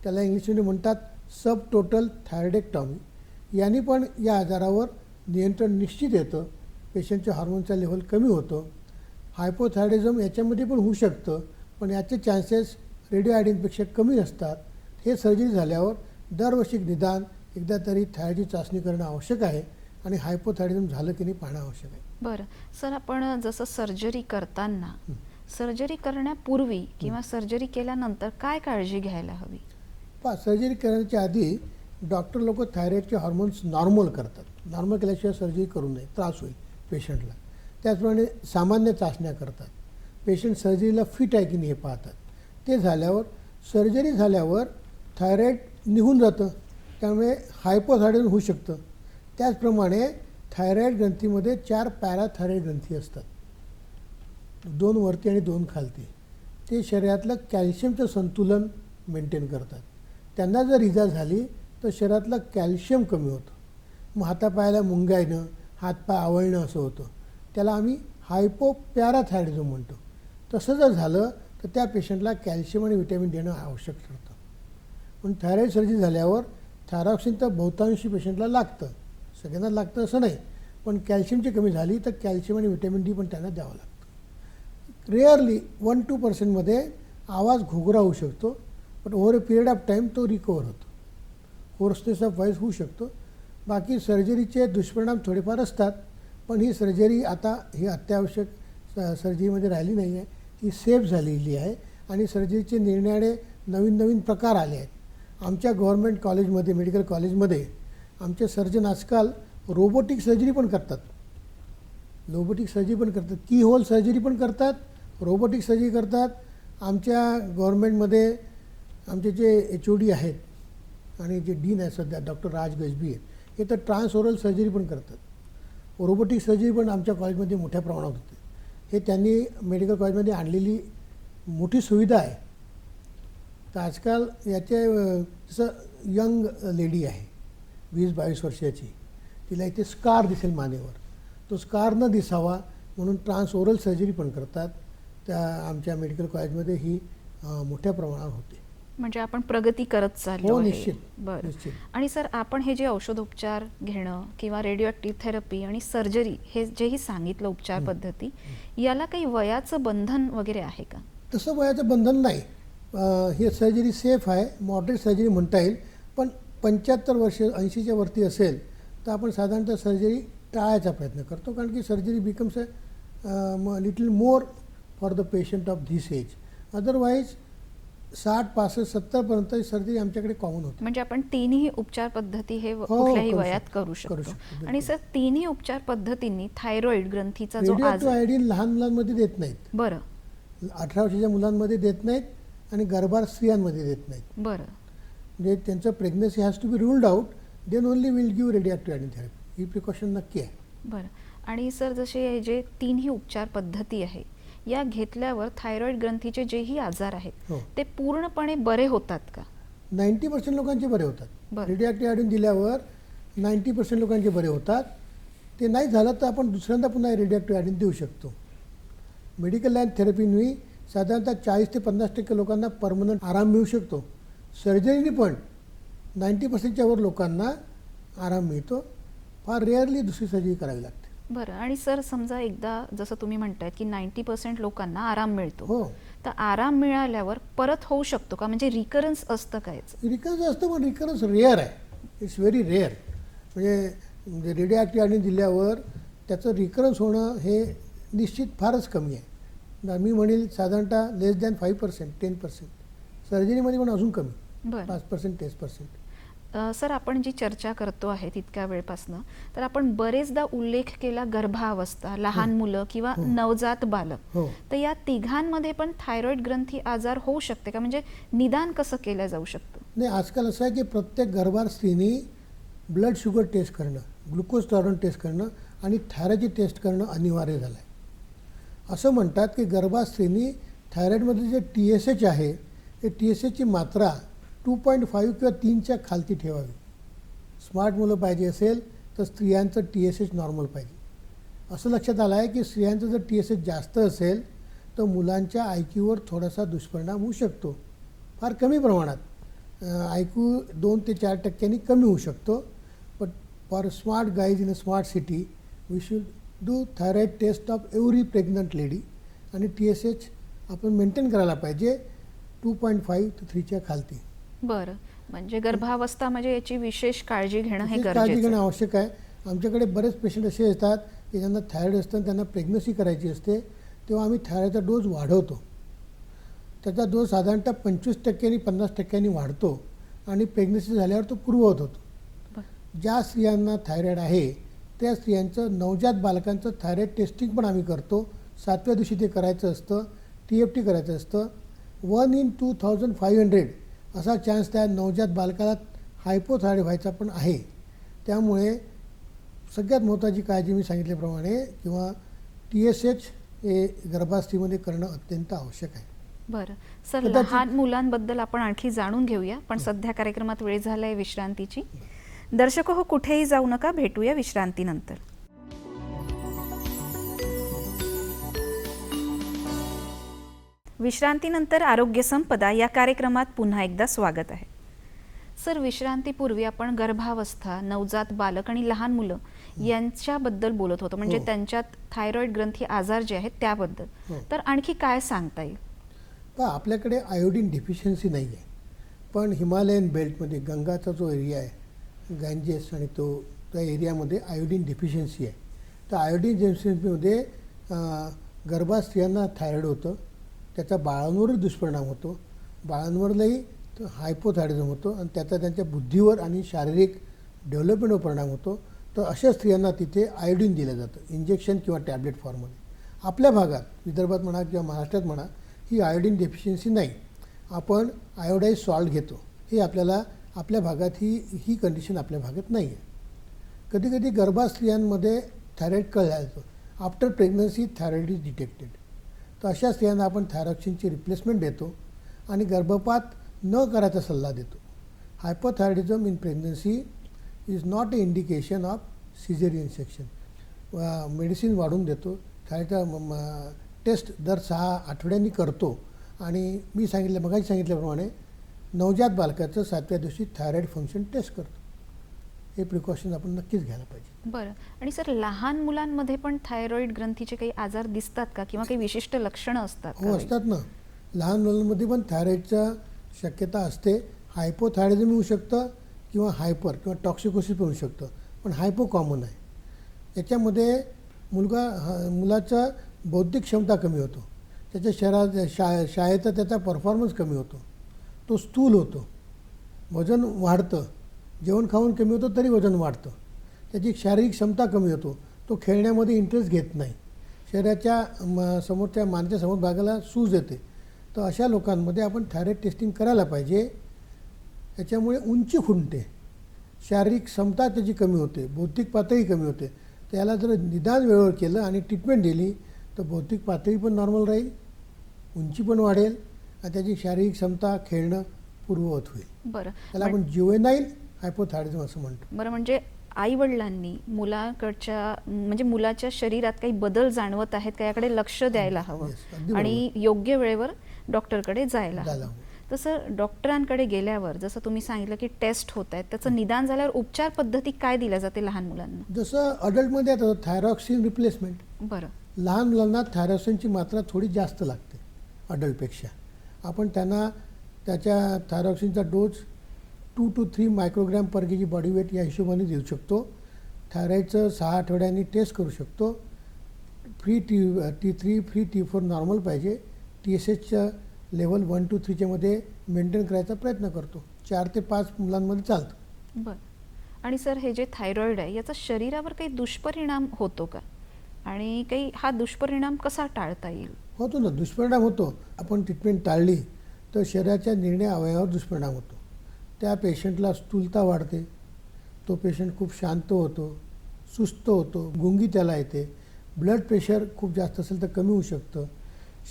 त्याला इंग्लिशमध्ये म्हणतात सब टोटल थायरॉइडेक्टॉमी. यांनी पण या आजारावर नियंत्रण निश्चित येतं. पेशंटच्या हार्मोनचा लेव्हल कमी होतो. हायपोथायरॉइडिझम याच्यामध्ये पण होऊ शकतं, पण याचे चान्सेस रेडिओ आयोडीनपेक्षा कमी असतात. हे सर्जरी झाल्यावर दरवर्षी निदान एकदा तरी थायरॉइडची चाचणी करणं आवश्यक आहे आणि हायपोथायरॉइडिझम झालं की नाही पाहणं आवश्यक आहे. बरं सर, आपण जसं सर्जरी करताना, सर्जरी करण्यापूर्वी किंवा सर्जरी केल्यानंतर काय काळजी घ्यायला हवी? सर्जरी करण्याच्या आधी डॉक्टर लोक थायरॉइडचे हॉर्मोन्स नॉर्मल करतात. नॉर्मल केल्याशिवाय सर्जरी करू नये, त्रास होईल पेशंटला. त्याचप्रमाणे सामान्य चाचण्या करतात. पेशंट सर्जरीला फिट आहे की नाही हे पाहतात. ते झाल्यावर सर्जरी झाल्यावर थायरॉइड निघून जातं, त्यामुळे हायपोथायरॉइडिझम होऊ शकतं. त्याचप्रमाणे थायरॉइड ग्रंथीमध्ये 4 पॅराथायरॉइड ग्रंथी असतात, 2 वरती आणि 2 खालती. ते शरीरातलं कॅल्शियमचं संतुलन मेंटेन करतात. त्यांना जर इजा झाली तर शरीरातलं कॅल्शियम कमी होतं. मग हातापायाला मुंग्या येणं, हातपाय आवळणं असं होतं. त्याला आम्ही हायपोपॅराथायरॉइडिझम म्हणतो. तसं जर झालं तर त्या पेशंटला कॅल्शियम आणि व्हिटॅमिन देणं आवश्यक ठरतं. पण थायरॉइड सर्जरी झाल्यावर थायरॉक्सिन तर बहुतांशी पेशंटला लागतं, सगळ्यांना लागतं असं नाही. पण कॅल्शियमची कमी झाली तर कॅल्शियम आणि व्हिटॅमिन डी पण त्यांना द्यावं लागतं. रेअरली 1-2% आवाज घोगरा होऊ शकतो, पण over a period of time तो रिकवर होतो. होर्सनेस ऑफ व्हॉईस होऊ शकतो. बाकी सर्जरीचे दुष्परिणाम थोडेफार असतात, पण ही सर्जरी आता ही अत्यावश्यक सर्जरीमध्ये राहिली नाही आहे. ही सेफ झालेली आहे आणि सर्जरीचे निरनिराळे नवीन प्रकार आले आहेत. आमच्या गव्हर्नमेंट कॉलेजमध्ये, मेडिकल कॉलेजमध्ये आमचे सर्जन आजकाल रोबोटिक सर्जरी पण करतात. की होल सर्जरी पण करतात, रोबोटिक सर्जरी करतात. आमच्या गव्हर्नमेंटमध्ये आमचे जे HOD आहेत आणि जे डीन आहेत सध्या डॉक्टर राज गजबी आहेत, हे तर ट्रान्सओरल सर्जरी पण करतात. रोबोटिक सर्जरी पण आमच्या कॉलेजमध्ये मोठ्या प्रमाणात होते. हे त्यांनी मेडिकल कॉलेजमध्ये आणलेली मोठी सुविधा आहे. तर आजकाल याचे जसं यंग लेडी आहे 20-22 वर्षाची, तिला इथे स्कार दिसेल मानेवर, तो स्कार न दिसावा म्हणून ट्रान्सओरल सर्जरी पण करतात. त्या आमच्या मेडिकल कॉलेजमध्ये ही मोठ्या प्रमाणावर होते. म्हणजे आपण प्रगती करत चाललो हो, आहे. निश्चित. बरं. निश्चित. आणि सर, आपण हे जे औषधोपचार घेणं किंवा रेडिओ ॲक्टिव्ह थेरपी आणि सर्जरी हे जेही सांगितलं उपचार पद्धती, याला काही वयाचं बंधन वगैरे आहे का? तसं वयाचं बंधन नाही. ही सर्जरी सेफ आहे, मॉडरेट सर्जरी म्हणता येईल. पण 75 वर्ष 80च्या वरती असेल तर आपण साधारणतः सर्जरी टाळायचा प्रयत्न करतो, कारण की surgery becomes a little more for the patient of this age. Otherwise 60-65-70पर्यंत सर्जरी आमच्याकडे कॉमन होते. म्हणजे आपण तिन्ही उपचार पद्धती हे हो, कुठल्याही करू वयात शकतो, करू करू शकतो. शकतो, बिलकुल. आणि सर तिन्ही उपचार पद्धतींनी थायरॉइड ग्रंथीचा जो रेडिओॲक्टिव्ह आजार. आयोडीन लहान मुलांमध्ये देत नाहीत, बरं 18 वर्षाच्या मुलांमध्ये देत नाहीत आणि गर्भार स्त्रियांमध्ये देत नाहीत. बरं म्हणजे त्यांचं pregnancy has to be ruled out, then only will give radioactive iodine therapy. ही प्रिकॉशन नक्की आहे. बरं. आणि सर जसे हे जे तिन्ही उपचार पद्धती आहे या घेतल्यावर थायरॉइड ग्रंथीचे जेही आजार आहेत हो, ते पूर्णपणे बरे होतात का? 90% लोकांचे बरे होतात. बरं. रेडिओॲक्टिव्ह आयोडीन दिल्यावर 90% लोकांचे बरे होतात. ते नाही झालं तर आपण दुसऱ्यांदा पुन्हा रेडिओॲक्टिव्ह आयोडीन देऊ शकतो. मेडिकल लाईन थेरपीनी साधारणतः 40 ते 50% लोकांना परमनंट आराम मिळू शकतो. सर्जरीने पण 90%च्या वर लोकांना आराम मिळतो. फार रेअरली दुसरी सर्जरी करावी लागते. बरं. आणि सर समजा एकदा जसं तुम्ही म्हणतायत की 90% लोकांना आराम मिळतो, हो, तर आराम मिळाल्यावर परत होऊ शकतो का? म्हणजे रिकरन्स असतं का याचं? रिकरन्स असतं, पण रिकरन्स रेअर आहे. It's very rare. म्हणजे रेडिओॲक्टिव्ह आयोडीन दिल्यावर त्याचं रिकरन्स होणं हे निश्चित फारच कमी आहे. मी म्हणेल साधारणतः लेस दॅन 5%, 10%. सर्जरीमध्ये पण अजून कमी, बरं. 5%, 10%. सर आपण जी चर्चा करतो आहे तितक्या वेळपासनं, तर आपण बरेचदा उल्लेख केला गर्भावस्था, लहान मुलं किंवा नवजात बालक. हो, तर या तिघांमध्ये पण थायरॉइड ग्रंथी आजार होऊ शकते का? म्हणजे निदान कसं केलं जाऊ शकतं? नाही, आजकाल असं आहे की प्रत्येक गर्भार स्त्रीनी ब्लड शुगर टेस्ट करणं, ग्लुकोज टॉलरन्स टेस्ट करणं आणि थायरॉइडची टेस्ट करणं अनिवार्य झालं आहे. असं म्हणतात की गर्भार स्त्रीनी थायरॉइडमध्ये जे TSH आहे ते TSHची मात्रा 2.5 किंवा 3च्या खालती ठेवावी. स्मार्ट मुलं पाहिजे असेल तर स्त्रियांचं TSH नॉर्मल पाहिजे. असं लक्षात आलं आहे की स्त्रियांचं जर TSH जास्त असेल तर मुलांच्या IQवर थोडासा दुष्परिणाम होऊ शकतो. फार कमी प्रमाणात, IQ 2 ते 4% कमी होऊ शकतो. But for smart guys in a smart city we should do thyroid test of every pregnant lady. आणि TSH आपण मेंटेन करायला पाहिजे 2.5 ते 3च्या खालती. बरं. म्हणजे गर्भावस्था म्हणजे याची विशेष काळजी घेणं हे विशेष काळजी गरजेचं घेणं आहे. आवश्यक आहे. आमच्याकडे बरेच पेशंट असे येतात की ज्यांना थायरॉइड असतं, त्यांना प्रेग्नन्सी करायची असते, तेव्हा आम्ही थायरॉइडचा डोस वाढवतो. त्याचा डोस साधारणतः 25% आणि 50% वाढतो आणि प्रेग्नन्सी झाल्यावर तो पूर्ववत होतो. बरं. ज्या स्त्रियांना थायरॉइड आहे त्या स्त्रियांचं नवजात बालकांचं थायरॉइड टेस्टिंग पण आम्ही करतो. 7व्या दिवशी ते करायचं असतं. TFT करायचं असतं. 1 in 2500 असा चान्स त्या नवजात बालकाला हायपोथायरॉइड व्हायचा पण आहे. त्यामुळे सगळ्यात महत्त्वाची काळजी मी सांगितल्याप्रमाणे किंवा TSH हे गर्भावस्थेमध्ये करणं अत्यंत आवश्यक आहे. बरं. सर कदाचित- लहान मुलांबद्दल आपण आणखी जाणून घेऊया, पण सध्या कार्यक्रमात वेळ झालाय विश्रांतीची. दर्शक हो, कुठेही जाऊ नका, भेटूया विश्रांतीनंतर. विश्रांतीनंतर आरोग्य संपदा या कार्यक्रमात पुन्हा एकदा स्वागत आहे. सर विश्रांतीपूर्वी आपण गर्भावस्था, नवजात बालक आणि लहान मुलं यांच्याबद्दल बोलत होतो, म्हणजे हो. त्यांच्यात थायरॉइड ग्रंथी आजार जे आहेत त्याबद्दल. हो. तर आणखी काय सांगता येईल? पहा, आपल्याकडे आयोडीन डिफिशियन्सी नाही आहे, पण हिमालयन बेल्टमध्ये गंगाचा जो एरिया आहे, गँजेस आणि त्या एरियामध्ये आयोडीन डिफिशियन्सी आहे. तर आयोडीन डिफिशियन्सीमध्ये गर्भात स्त्रियांना थायरॉइड होतं, त्याचा बाळांवरही दुष्परिणाम होतो, बाळांवरही हायपोथायरॉइडिझम होतो आणि त्याचा त्यांच्या बुद्धीवर आणि शारीरिक डेव्हलपमेंटवर परिणाम होतो. तर अशा स्त्रियांना तिथे आयोडीन दिलं जातं, इंजेक्शन किंवा टॅबलेट फॉर्ममध्ये. आपल्या भागात, विदर्भात म्हणा किंवा महाराष्ट्रात म्हणा, ही आयोडीन डेफिशियन्सी नाही. आपण आयोडाईज सॉल्ट घेतो. हे आपल्या भागात ही कंडिशन आपल्या भागात नाही आहे. कधीकधी गर्भात स्त्रियांमध्ये थायरॉइड कळला जातो. After pregnancy thyroid is detected. तर अशा स्त्रियांना आपण थायरॉक्सिनची रिप्लेसमेंट देतो आणि गर्भपात न करायचा सल्ला देतो. Hypothyroidism in pregnancy is not a indication of caesarean section. Medicine वाढवून देतो. थायरॉइडचा टेस्ट दर 6 आठवड्यांनी करतो आणि मी मगाशी सांगितल्याप्रमाणे नवजात बालकाचं 7व्या दिवशी थायरॉइड फंक्शन टेस्ट करतो. हे प्रिकॉशन आपण नक्कीच घ्यायला पाहिजे. बरं. आणि सर लहान मुलांमध्ये पण थायरॉइड ग्रंथीचे काही आजार दिसतात का किंवा काही विशिष्ट लक्षणं असतात हो, का? असतात ना. लहान मुलांमध्ये पण थायरॉइडचा शक्यता असते. हायपोथायरॉइडिझम होऊ शकतं किंवा हायपर किंवा टॉक्सिकोसिस पण होऊ शकतं, पण हायपो कॉमन आहे. याच्यामध्ये मुलाचा बौद्धिक क्षमता कमी होतो, त्याच्या शाळेचा त्याचा परफॉर्मन्स कमी होतो, तो स्थूल होतो, वजन वाढतं, जेवण खाऊन कमी होतं तरी वजन वाढतं, त्याची शारीरिक क्षमता कमी होतो, तो खेळण्यामध्ये इंटरेस्ट घेत नाही, शरीराच्या समोरच्या मानेच्या समोर भागाला सूज येते. तर अशा लोकांमध्ये आपण थायरॉईड टेस्टिंग करायला पाहिजे. याच्यामुळे उंची खुंटते, शारीरिक क्षमता त्याची कमी होते, बौद्धिक पातळी कमी होते. त्याला जर निदान वेळेवर केलं आणि ट्रीटमेंट दिली तर बौद्धिक पातळी पण नॉर्मल राहील, उंची पण वाढेल आणि त्याची शारीरिक क्षमता खेळणं पूर्ववत होईल. बरं, त्याला आपण ज्युवेनाईल हायपोथायरॉइडिझम असं म्हणतो. बरं, म्हणजे आई-वडिलांनी म्हणजे मुलाच्या शरीरात काही बदल जाणवत आहेत का याकडे लक्ष द्यायला हवं Yes, अगदी आणि योग्य वेळेवर डॉक्टरकडे जायला जायला हवं. हवं. तसं डॉक्टरांकडे गेल्यावर जसं तुम्ही सांगितलं की टेस्ट होत आहेत, त्याचं निदान झाल्यावर उपचार पद्धती काय दिल्या जाते लहान मुलांना? जसं अडल्टमध्ये आता थायरॉक्सिन रिप्लेसमेंट, बरं, लहान मुलांना थायरॉक्सिनची मात्रा थोडी जास्त लागते अडल्टपेक्षा. आपण त्यांना त्याच्या थायरॉक्सिनचा dose 2 to 3 microgram per K G body weight या हिशोबाने देऊ शकतो. थायरॉईडचं 6 आठवड्यांनी टेस्ट करू शकतो. Free T3 free T4 normal पाहिजे. TSHचं लेवल 1 to 3 मध्ये मेंटेन करायचा प्रयत्न करतो. 4 ते 5 मुलांमध्ये चालतं. बरं. आणि सर, हे जे थायरॉइड आहे याचा शरीरावर काही दुष्परिणाम होतो का? आणि काही हा दुष्परिणाम कसा टाळता येईल? होतो ना, दुष्परिणाम होतो. आपण ट्रीटमेंट टाळली तर शरीराच्या निर्णय अवयवावर दुष्परिणाम होतो. त्या पेशंटला स्थूलता वाढते, तो पेशंट खूप शांत होतो, सुस्त होतो, गुंगी त्याला येते, ब्लड प्रेशर खूप जास्त असेल तर कमी होऊ शकतं,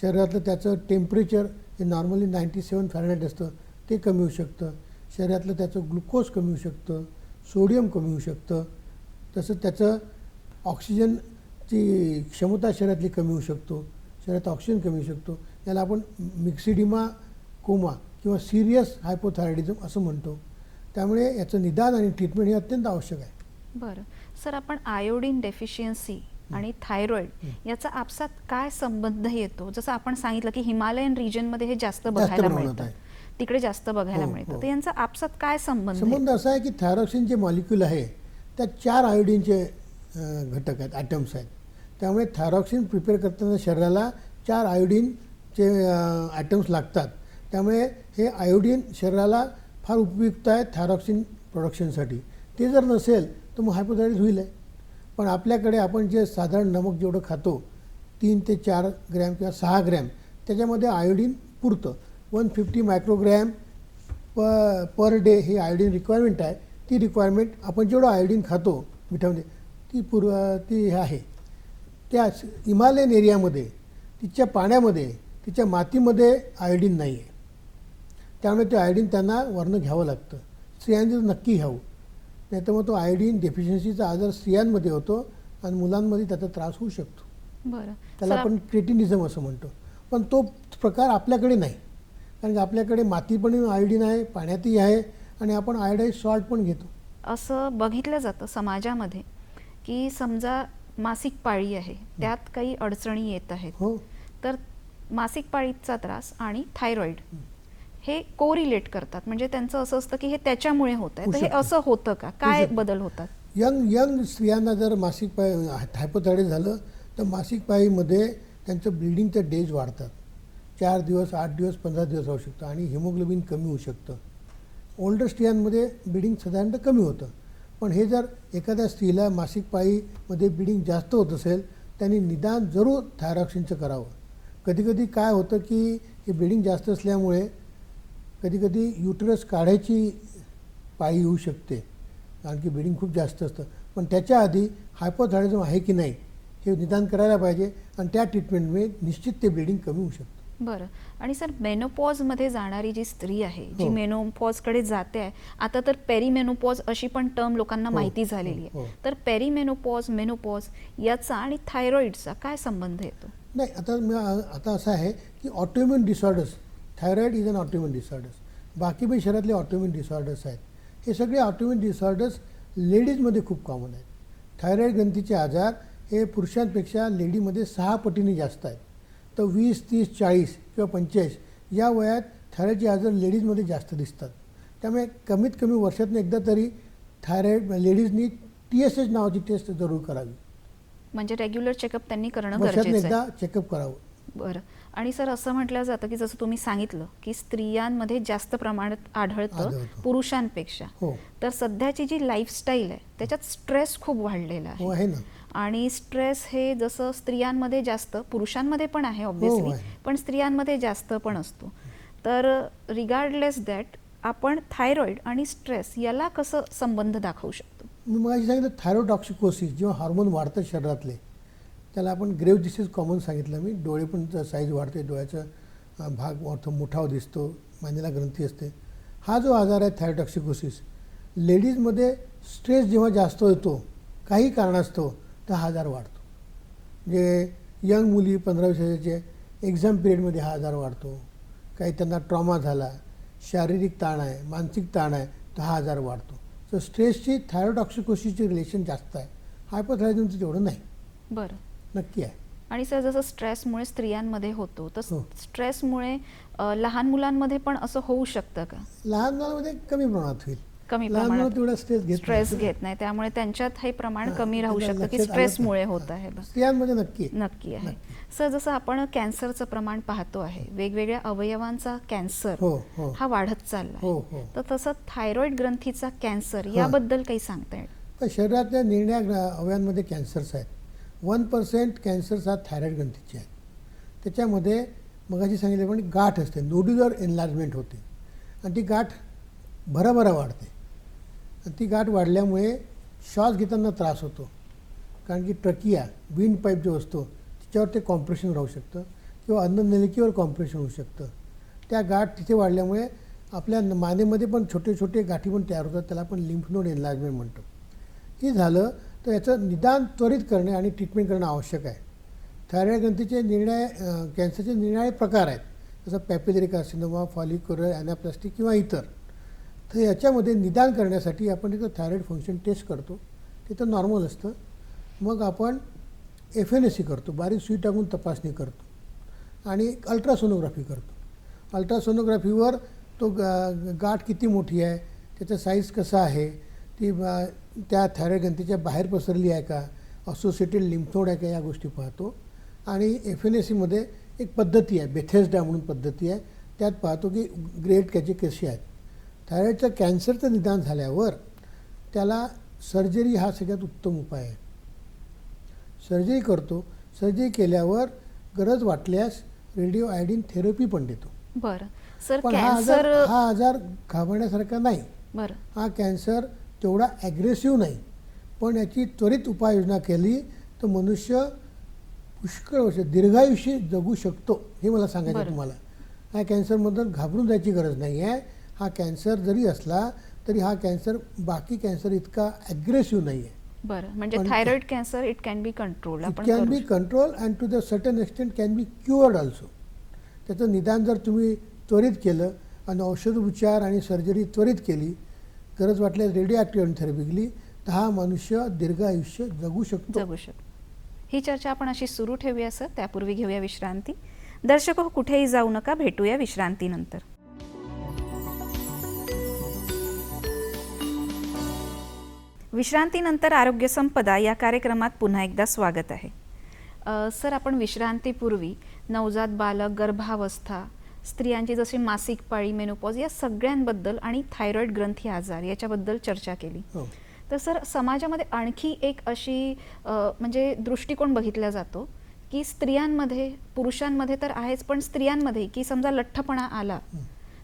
शरीरातलं त्याचं टेम्परेचर हे नॉर्मली 97 फॅरेनहाइट असतं ते कमी होऊ शकतं, शरीरातलं त्याचं ग्लुकोज कमी होऊ शकतं, सोडियम कमी होऊ शकतं, तसंच त्याचं ऑक्सिजनची क्षमता शरीरातली कमी होऊ शकतो, शरीरात ऑक्सिजन कमी होऊ शकतो. याला आपण मिक्सिडिमा कोमा किंवा सिरियस हायपोथायरॉइडिझम असं म्हणतो. त्यामुळे याचं निदान आणि ट्रीटमेंट हे अत्यंत आवश्यक आहे. बरं सर, आपण आयोडीन डेफिशियन्सी आणि थायरॉइड याचा आपसात काय संबंध येतो? जसं आपण सांगितलं की हिमालयन रिजनमध्ये हे जास्त बघायला प्रमाणात मिळतं, आहे. तिकडे जास्त बघायला हो, मिळतं. हो. तर यांचा आपसात काय संबंध आहे? संबंध असा आहे की थायरॉक्सिन जे मॉलिक्यूल आहे त्यात 4 आयोडीनचे घटक आहेत, ॲटम्स आहेत. त्यामुळे थायरॉक्सिन प्रिपेअर करताना शरीराला 4 आयोडीनचे ॲटम्स लागतात. त्यामुळे हे आयोडीन शरीराला फार उपयुक्त आहे थायरॉक्सिन प्रोडक्शनसाठी. ते जर नसेल तर मग हायपोथायरॉइड होईल आहे. पण आपल्याकडे आपण जे साधारण नमक जेवढं खातो 3 ते 4 ग्रॅम किंवा 6 ग्रॅम, त्याच्यामध्ये आयोडीन पुरतं. 150 मायक्रोग्रॅम पर डे ही आयोडीन रिक्वायरमेंट आहे. ती रिक्वायरमेंट आपण जेवढं आयोडीन खातो मिठामध्ये ती आहे. त्या हिमालयन एरियामध्ये तिच्या पाण्यामध्ये तिच्या मातीमध्ये आयोडीन नाही आहे. त्यामुळे ते आयोडीन त्यांना वरनं घ्यावं लागतं. स्त्रियांनी तर नक्की घ्यावं, नाही तर मग तो आयोडीन डेफिशियन्सीचा आजार स्त्रियांमध्ये होतो आणि मुलांमध्ये त्याचा त्रास होऊ शकतो. बरं, त्याला सर, आपण क्रेटिनिझम असं म्हणतो. पण तो प्रकार आपल्याकडे नाही, कारण की आपल्याकडे माती पण आयोडीन आहे, पाण्यातही आहे आणि आपण आयोडाईज सॉल्ट पण घेतो. असं बघितलं जातं समाजामध्ये की समजा मासिक पाळी आहे, त्यात काही अडचणी येत आहेत, हो, तर मासिक पाळीचा त्रास आणि थायरॉइड हे कोरिलेट करतात. म्हणजे त्यांचं असं असतं की हे त्याच्यामुळे होत आहे. तर हे असं होतं का? काय बदल होतात? यंग स्त्रियांना जर मासिक पाळी हायपोथायरॉइड झालं तर मासिक पाळीमध्ये त्यांचं ब्लिडिंगचं डेज वाढतात. 4 दिवस, 8 दिवस, 15 दिवस राहू शकतं आणि हिमोग्लोबिन कमी होऊ शकतं. ओल्डर स्त्रियांमध्ये ब्लिडिंग साधारणतः कमी होतं. पण हे जर एखाद्या स्त्रीला मासिक पाळीमध्ये ब्लिडिंग जास्त होत असेल त्यांनी निदान जरूर थायरॉक्सिनचं करावं. कधीकधी काय होतं की हे ब्लिडिंग जास्त असल्यामुळे कधीकधी युटरस काढायची पाळी येऊ शकते, कारण की ब्लिडिंग खूप जास्त असतं. पण त्याच्या आधी हायपोथायरॉइडिझम आहे की नाही हे निदान करायला पाहिजे आणि त्या ट्रीटमेंटमुळे निश्चित ते ब्लिडिंग कमी होऊ शकतं. बरं. आणि सर, मेनोपॉजमध्ये जाणारी जी स्त्री आहे, जी हो. मेनोपॉजकडे जाते आहे, आता तर पेरीमेनोपॉज अशी पण टर्म लोकांना माहिती झालेली आहे. हो. तर पेरीमेनोपॉज, मेनोपॉज याचा आणि थायरॉइडचा काय संबंध येतो? नाही, आता असं आहे की autoimmune disorders, thyroid is an autoimmune disorders, बाकी पण शरीरातले ऑटोइम्युन डिसऑर्डर्स आहेत. हे सगळे ऑटोइम्युन डिसऑर्डर्स लेडीजमध्ये खूप कॉमन आहेत. थायरॉइड ग्रंथीचे आजार हे पुरुषांपेक्षा लेडीमध्ये 6 पटीने जास्त आहेत. तर 20, 30, 40 किंवा 45 या वयात थायरॉइडचे आजार लेडीजमध्ये जास्त दिसतात. त्यामुळे कमीत कमी वर्षातून एकदा तरी थायरॉइड लेडीजनी TSH नावाची टेस्ट जरूर करावी. म्हणजे रेग्युलर चेकअप त्यांनी करणं वर्षातून गरजेचं आहे. एकदा चेकअप करावं. बरं. आणि सर असं म्हटलं जातं की जसं तुम्ही सांगितलं की स्त्रियांमध्ये जास्त प्रमाणात आढळतं आढळतं. पुरुषांपेक्षा. हो तर सध्याची जी लाईफस्टाईल आहे त्याच्यात स्ट्रेस खूप वाढलेला हो आहे. आहे ना. आणि स्ट्रेस हे जसं स्त्रियांमध्ये जास्त, पुरुषांमध्ये पण आहे ऑब्व्हियसली, आहे. पण स्त्रियांमध्ये जास्त पण असतो. तर रिगार्डलेस दॅट आपण थायरॉइड आणि स्ट्रेस याला कसं संबंध दाखवू शकतो? मी मगाशी सांगितलं थायरोटॉक्सिकोसिस, जेव्हा हार्मोन वाढतं शरीरातले, त्याला आपण ग्रेव्ह डिसीज कॉमन सांगितलं मी. डोळे पण साईज वाढते, डोळ्याचा भाग मोठा दिसतो, मानेला ग्रंथी असते. हा जो आजार आहे थायरोटॉक्सिकोसिस, लेडीजमध्ये स्ट्रेस जेव्हा जास्त येतो काही कारणास्तव, तर हा आजार वाढतो. म्हणजे यंग मुली 15-20 वर्षाचे एक्झाम पिरियडमध्ये हा आजार वाढतो. काही त्यांना ट्रॉमा झाला, शारीरिक ताण आहे, मानसिक ताण आहे, तर हा आजार वाढतो. तर स्ट्रेसची थायरोटॉक्सिकोसिसची रिलेशन जास्त आहे. हायपोथायरॉइडिझमचं तेवढं नाही. बरं. नक्की आहे. आणि सर जसं स्ट्रेसमुळे स्त्रियांमध्ये होतो, तर हो. स्ट्रेसमुळे लहान मुलांमध्ये पण असं होऊ शकतं का? लहान मुलांमध्ये कमी प्रमाणात होईल. कमी लहान मुलं प्रमाणात तेवढा स्ट्रेस स्ट्रेस घेत नाही, त्यामुळे त्यांच्यात हे प्रमाण कमी राहू त्याला शकतं की लक्षात आलं स्ट्रेसमुळे तर. होत आहे. स्त्रियांमध्ये नक्की आहे. नक्की आहे. सर जसं आपण कॅन्सरचं प्रमाण पाहतो आहे, वेगवेगळ्या अवयवांचा कॅन्सर हो हो हा वाढत चालला हो आहे. हो. तर तसं थायरॉइड ग्रंथीचा कॅन्सर याबद्दल काही सांगता येईल? पण शरीरातल्या निर्णया अवयवांमध्ये कॅन्सर्स आहेत. 1% कॅन्सर्स हा थायरॉइड ग्रंथीचे आहेत. त्याच्यामध्ये मगाशी सांगितल्याप्रमाणे गाठ असते, नोड्युलर एनलार्जमेंट होते, आणि ती गाठ भराभरा वाढते. आणि ती गाठ वाढल्यामुळे श्वास घेताना त्रास होतो, कारण की ट्रकिया विंड पाईप जो असतो तिच्यावर ते कॉम्प्रेशन राहू शकतं, किंवा अन्ननलिकेवर कॉम्प्रेशन होऊ शकतं. त्या गाठ तिथे वाढल्यामुळे आपल्या मानेमध्ये पण छोटे छोटे गाठी पण तयार होतात, त्याला आपण लिम्फ नोड एनलार्जमेंट म्हणतो. हे झालं तर याचं निदान त्वरित करणे आणि ट्रीटमेंट करणं आवश्यक आहे. थायरॉइड ग्रंथीचे कॅन्सरचे निर्णय प्रकार आहेत, जसं पॅपिलरी कार्सिनोमा, फॉलिक्युलर ॲनाप्लास्टी किंवा इतर. तर याच्यामध्ये निदान करण्यासाठी आपण तिथं थायरॉइड फंक्शन टेस्ट करतो, तिथं नॉर्मल असतं. मग आपण FNAC करतो, बारीक सुई टाकून तपासणी करतो, आणि अल्ट्रासोनोग्राफी करतो. अल्ट्रासोनोग्राफीवर तो गाठ किती मोठी आहे, त्याचा साईज कसा आहे, ती त्या थायरॉइड ग्रंथीच्या बाहेर पसरली आहे का, असोसिएटेड लिम्फ नोड आहे का, या गोष्टी पाहतो. आणि FNACमध्ये एक पद्धती आहे, बेथेस्डा म्हणून पद्धती आहे, त्यात पाहतो की ग्रेड त्याचे कसे आहेत. थायरॉइडचं कॅन्सरचं निदान झाल्यावर त्याला सर्जरी हा सगळ्यात उत्तम उपाय आहे. सर्जरी करतो. सर्जरी केल्यावर गरज वाटल्यास रेडिओ आयोडीन थेरपी पण देतो. बरं. सर पण कॅन्सर हा आजार घाबरण्यासारखा नाही. बरं. हा कॅन्सर तेवढा ॲग्रेसिव्ह नाही, पण याची त्वरित उपाययोजना केली तर मनुष्य पुष्कळ वर्ष दीर्घायुष्य जगू शकतो. हे मला सांगायचं आहे तुम्हाला. ह्या कॅन्सरबद्दल घाबरून जायची गरज नाही आहे. हा कॅन्सर जरी असला तरी हा कॅन्सर बाकी कॅन्सर इतका ॲग्रेसिव्ह नाही आहे. बरं. म्हणजे thyroid cancer it can be control, it आपण कॅन करू बी शकतो. Control and to the certain extent can be cured also. त्याचं निदान जर तुम्ही त्वरित केलं आणि औषधोपचार आणि सर्जरी त्वरित केली, गरज वाटल्यास रेडिओ ॲक्टिव्ह थेरपी दिली, तर हा मनुष्य दीर्घायुष्य जगू शकतो. ही चर्चा आपण अशी सुरू ठेवूया सर. त्यापूर्वी घेऊया विश्रांती. दर्शको, कुठेही जाऊ नका, भेटूया विश्रांतीनंतर. विश्रांतीनंतर आरोग्य संपदा या कार्यक्रमात पुन्हा एकदा स्वागत आहे. सर, आपण विश्रांतीपूर्वी नवजात बालक, गर्भावस्था, स्त्रियांची जशी मासिक पाळी, मेनोपॉज या सगळ्यांबद्दल आणि थायरॉइड ग्रंथी आजार याच्याबद्दल चर्चा केली. हो. तर सर, समाजामध्ये आणखी एक अशी म्हणजे दृष्टिकोन बघितला जातो की स्त्रियांमध्ये, पुरुषांमध्ये तर आहेच, पण स्त्रियांमध्ये की समजा लठ्ठपणा आला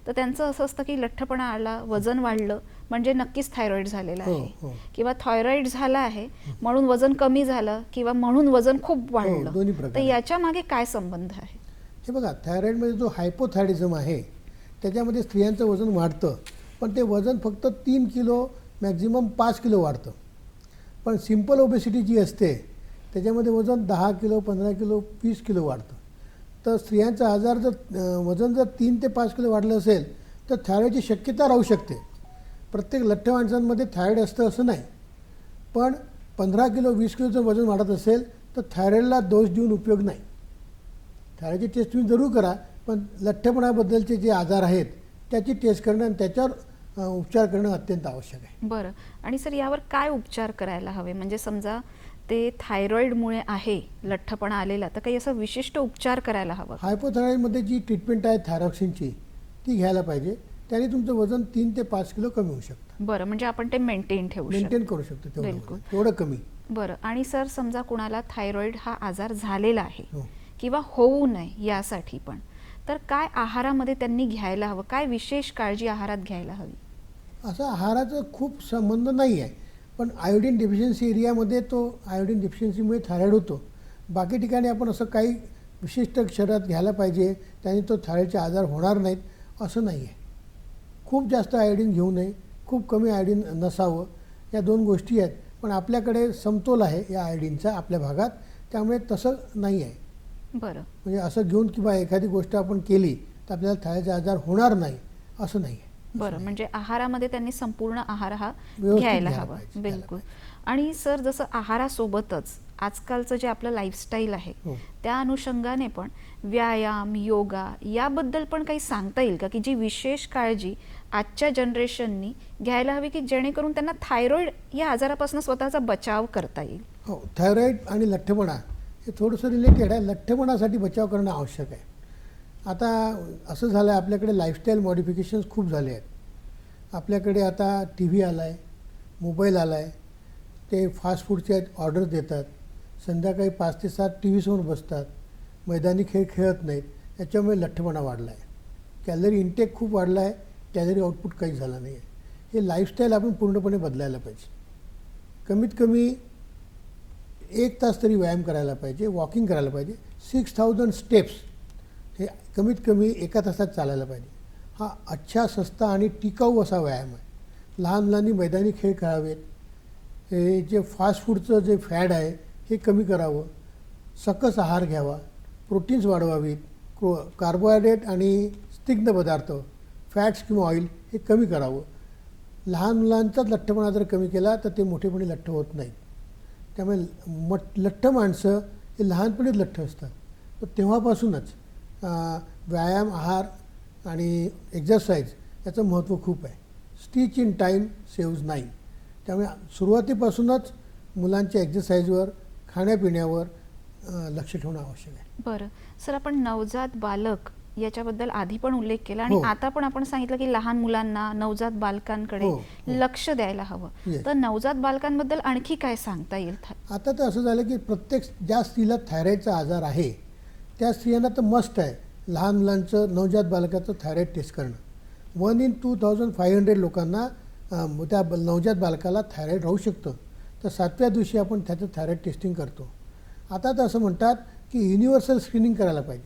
तर त्यांचं असं असतं की लठ्ठपणा आला, वजन वाढलं म्हणजे नक्कीच थायरॉइड झालेला हो, आहे, हो. किंवा थायरॉइड झाला आहे म्हणून वजन कमी झालं, किंवा म्हणून वजन खूप वाढलं. दोन्ही तर प्रकार. याच्या मागे काय संबंध आहे? हे बघा, थायरॉइडमध्ये जो हायपोथायरॉइडिझम आहे त्याच्यामध्ये स्त्रियांचं वजन वाढतं, पण ते वजन फक्त 3 किलो मॅक्झिमम 5 किलो वाढतं. पण सिम्पल ओबेसिटी जी असते त्याच्यामध्ये वजन 10 किलो, 15 किलो, 20 किलो वाढतं. तर स्त्रियांचा आजार जर वजन जर 3 ते 5 किलो वाढलं असेल तर थायरॉइडची शक्यता राहू शकते. प्रत्येक लठ्ठ माणसांमध्ये थायरॉइड असतं असं नाही, पण 15 किलो 20 किलोचं वजन वाढत असेल तर थायरॉइडला दोष देऊन उपयोग नाही. थायरॉइडची टेस्ट तुम्ही जरूर करा, पण लठ्ठपणाबद्दलचे जे आजार आहेत त्याची टेस्ट करणं आणि त्याच्यावर उपचार करणं अत्यंत आवश्यक आहे. बरं. आणि सर यावर काय उपचार करायला हवे? म्हणजे समजा ते थायरॉइडमुळे आहे लठ्ठपणा आलेला, तर काही असं विशिष्ट उपचार करायला हवं? हायपोथायरॉईडमध्ये जी ट्रीटमेंट आहे थायरॉक्सिनची ती घ्यायला पाहिजे. त्याने तुमचं वजन 3 ते 5 किलो कमी होऊ शकतं. बरं, म्हणजे आपण ते मेंटेन ठेवू शकतो. मेंटेन करू शकतो तेवढं बिलकुल. वजन. तेवढं कमी. बरं. आणि सर समजा कुणाला थायरॉइड हा आजार झालेला आहे हो. किंवा होऊ नये यासाठी पण, तर काय आहारामध्ये त्यांनी घ्यायला हवं? काय विशेष काळजी आहारात घ्यायला हवी? असं आहाराचा खूप संबंध नाही आहे, पण आयोडीन डेफिशियन्सी एरियामध्ये तो आयोडीन डेफिशियन्सीमुळे थायरॉइड होतो. बाकी ठिकाणी आपण असं काही विशिष्ट शरीरात घ्यायला पाहिजे त्याने तो थायरॉइडचे आजार होणार नाहीत असं नाही आहे. खूप जास्त आयोडीन घेऊ नये, खूप कमी आयोडीन नसावं, या 2 गोष्टी आहेत. पण आपल्याकडे समतोल आहे या आयोडीनचा आपल्या भागात, त्यामुळे तसं नाही आहे. बरं. म्हणजे असं घेऊन किंवा एखादी गोष्ट आपण केली तर आपल्याला थायरॉइडचा आजार होणार नाही असं नाही आहे. बरं. म्हणजे आहारामध्ये त्यांनी संपूर्ण आहार हा व्यवस्थित घ्यायला घ्यायला हवा. पाहिजे, बिलकुल. आणि सर जसं आहारासोबतच आजकालचं जे आपलं लाईफस्टाईल आहे हो. त्या अनुषंगाने पण व्यायाम, योगा याबद्दल पण काही सांगता येईल का, की जी विशेष काळजी आजच्या जनरेशननी घ्यायला हवी, की जेणेकरून त्यांना थायरॉइड या आजारापासून स्वतःचा बचाव करता येईल? हो, थायरॉईड आणि लठ्ठपणा हे थोडंसं रिलेटेड आहे. लठ्ठपणासाठी बचाव करणं आवश्यक आहे. आता असं झालं आहे आपल्याकडे लाईफस्टाईल मॉडिफिकेशन्स खूप झाले आहेत. आपल्याकडे आता टी व्ही आला आहे, मोबाईल आला आहे, ते फास्ट फूडचे ऑर्डर देतात, संध्याकाळी 5 ते 7 टी व्हीसमोर बसतात, मैदानी खेळ खेळत नाहीत. याच्यामुळे लठ्ठपणा वाढला आहे. कॅलरी इंटेक खूप वाढला आहे, कॅलरी आउटपुट काही झालं नाही आहे. हे लाईफस्टाईल आपण पूर्णपणे बदलायला पाहिजे. कमीत कमी 1 तास तरी व्यायाम करायला पाहिजे, वॉकिंग करायला पाहिजे. 6000 स्टेप्स हे कमीत कमी 1 तासात चालायला पाहिजे. हा अच्छा, सस्ता आणि टिकाऊ असा व्यायाम आहे. लहान मुलांनी मैदानी खेळ खेळावेत. हे जे फास्ट फूडचं जे फॅड आहे हे कमी करावं. सकस आहार घ्यावा, प्रोटीन्स वाढवावीत, कार्बोहायड्रेट आणि स्निग्ध पदार्थ, फॅट्स किंवा ऑइल हे कमी करावं. लहान मुलांचाच लठ्ठपणा जर कमी केला तर ते मोठेपणी लठ्ठ होत नाहीत. त्यामुळे लठ्ठ माणसं हे लहानपणीच लठ्ठ असतात. तर तेव्हापासूनच व्यायाम, आहार आणि एक्झरसाईज याचं महत्त्व खूप आहे. Stitch in time saves 9. त्यामुळे सुरुवातीपासूनच मुलांच्या एक्झरसाईजवर, खाण्यापिण्यावर लक्ष ठेवणं आवश्यक आहे. बरं. सर आपण नवजात बालक याच्याबद्दल आधी पण उल्लेख केला आणि हो. आता पण आपण सांगितलं की लहान मुलांना, नवजात बालकांकडे हो, हो. लक्ष द्यायला हवं. Yes. तर नवजात बालकांबद्दल आणखी काय सांगता येईल? आता तर असं झालं की प्रत्येक ज्या स्त्रीला थायरॉईडचा आजार आहे त्या स्त्रियांना तर मस्ट आहे लहान मुलांचं, नवजात बालकाचं थायरॉईड टेस्ट करणं. 1 in 2500 लोकांना त्या नवजात बालकाला थायरॉईड राहू शकतं. तर 7व्या दिवशी आपण त्याचं थायरॉईड टेस्टिंग करतो. आता तर असं म्हणतात की युनिव्हर्सल स्क्रीनिंग करायला पाहिजे.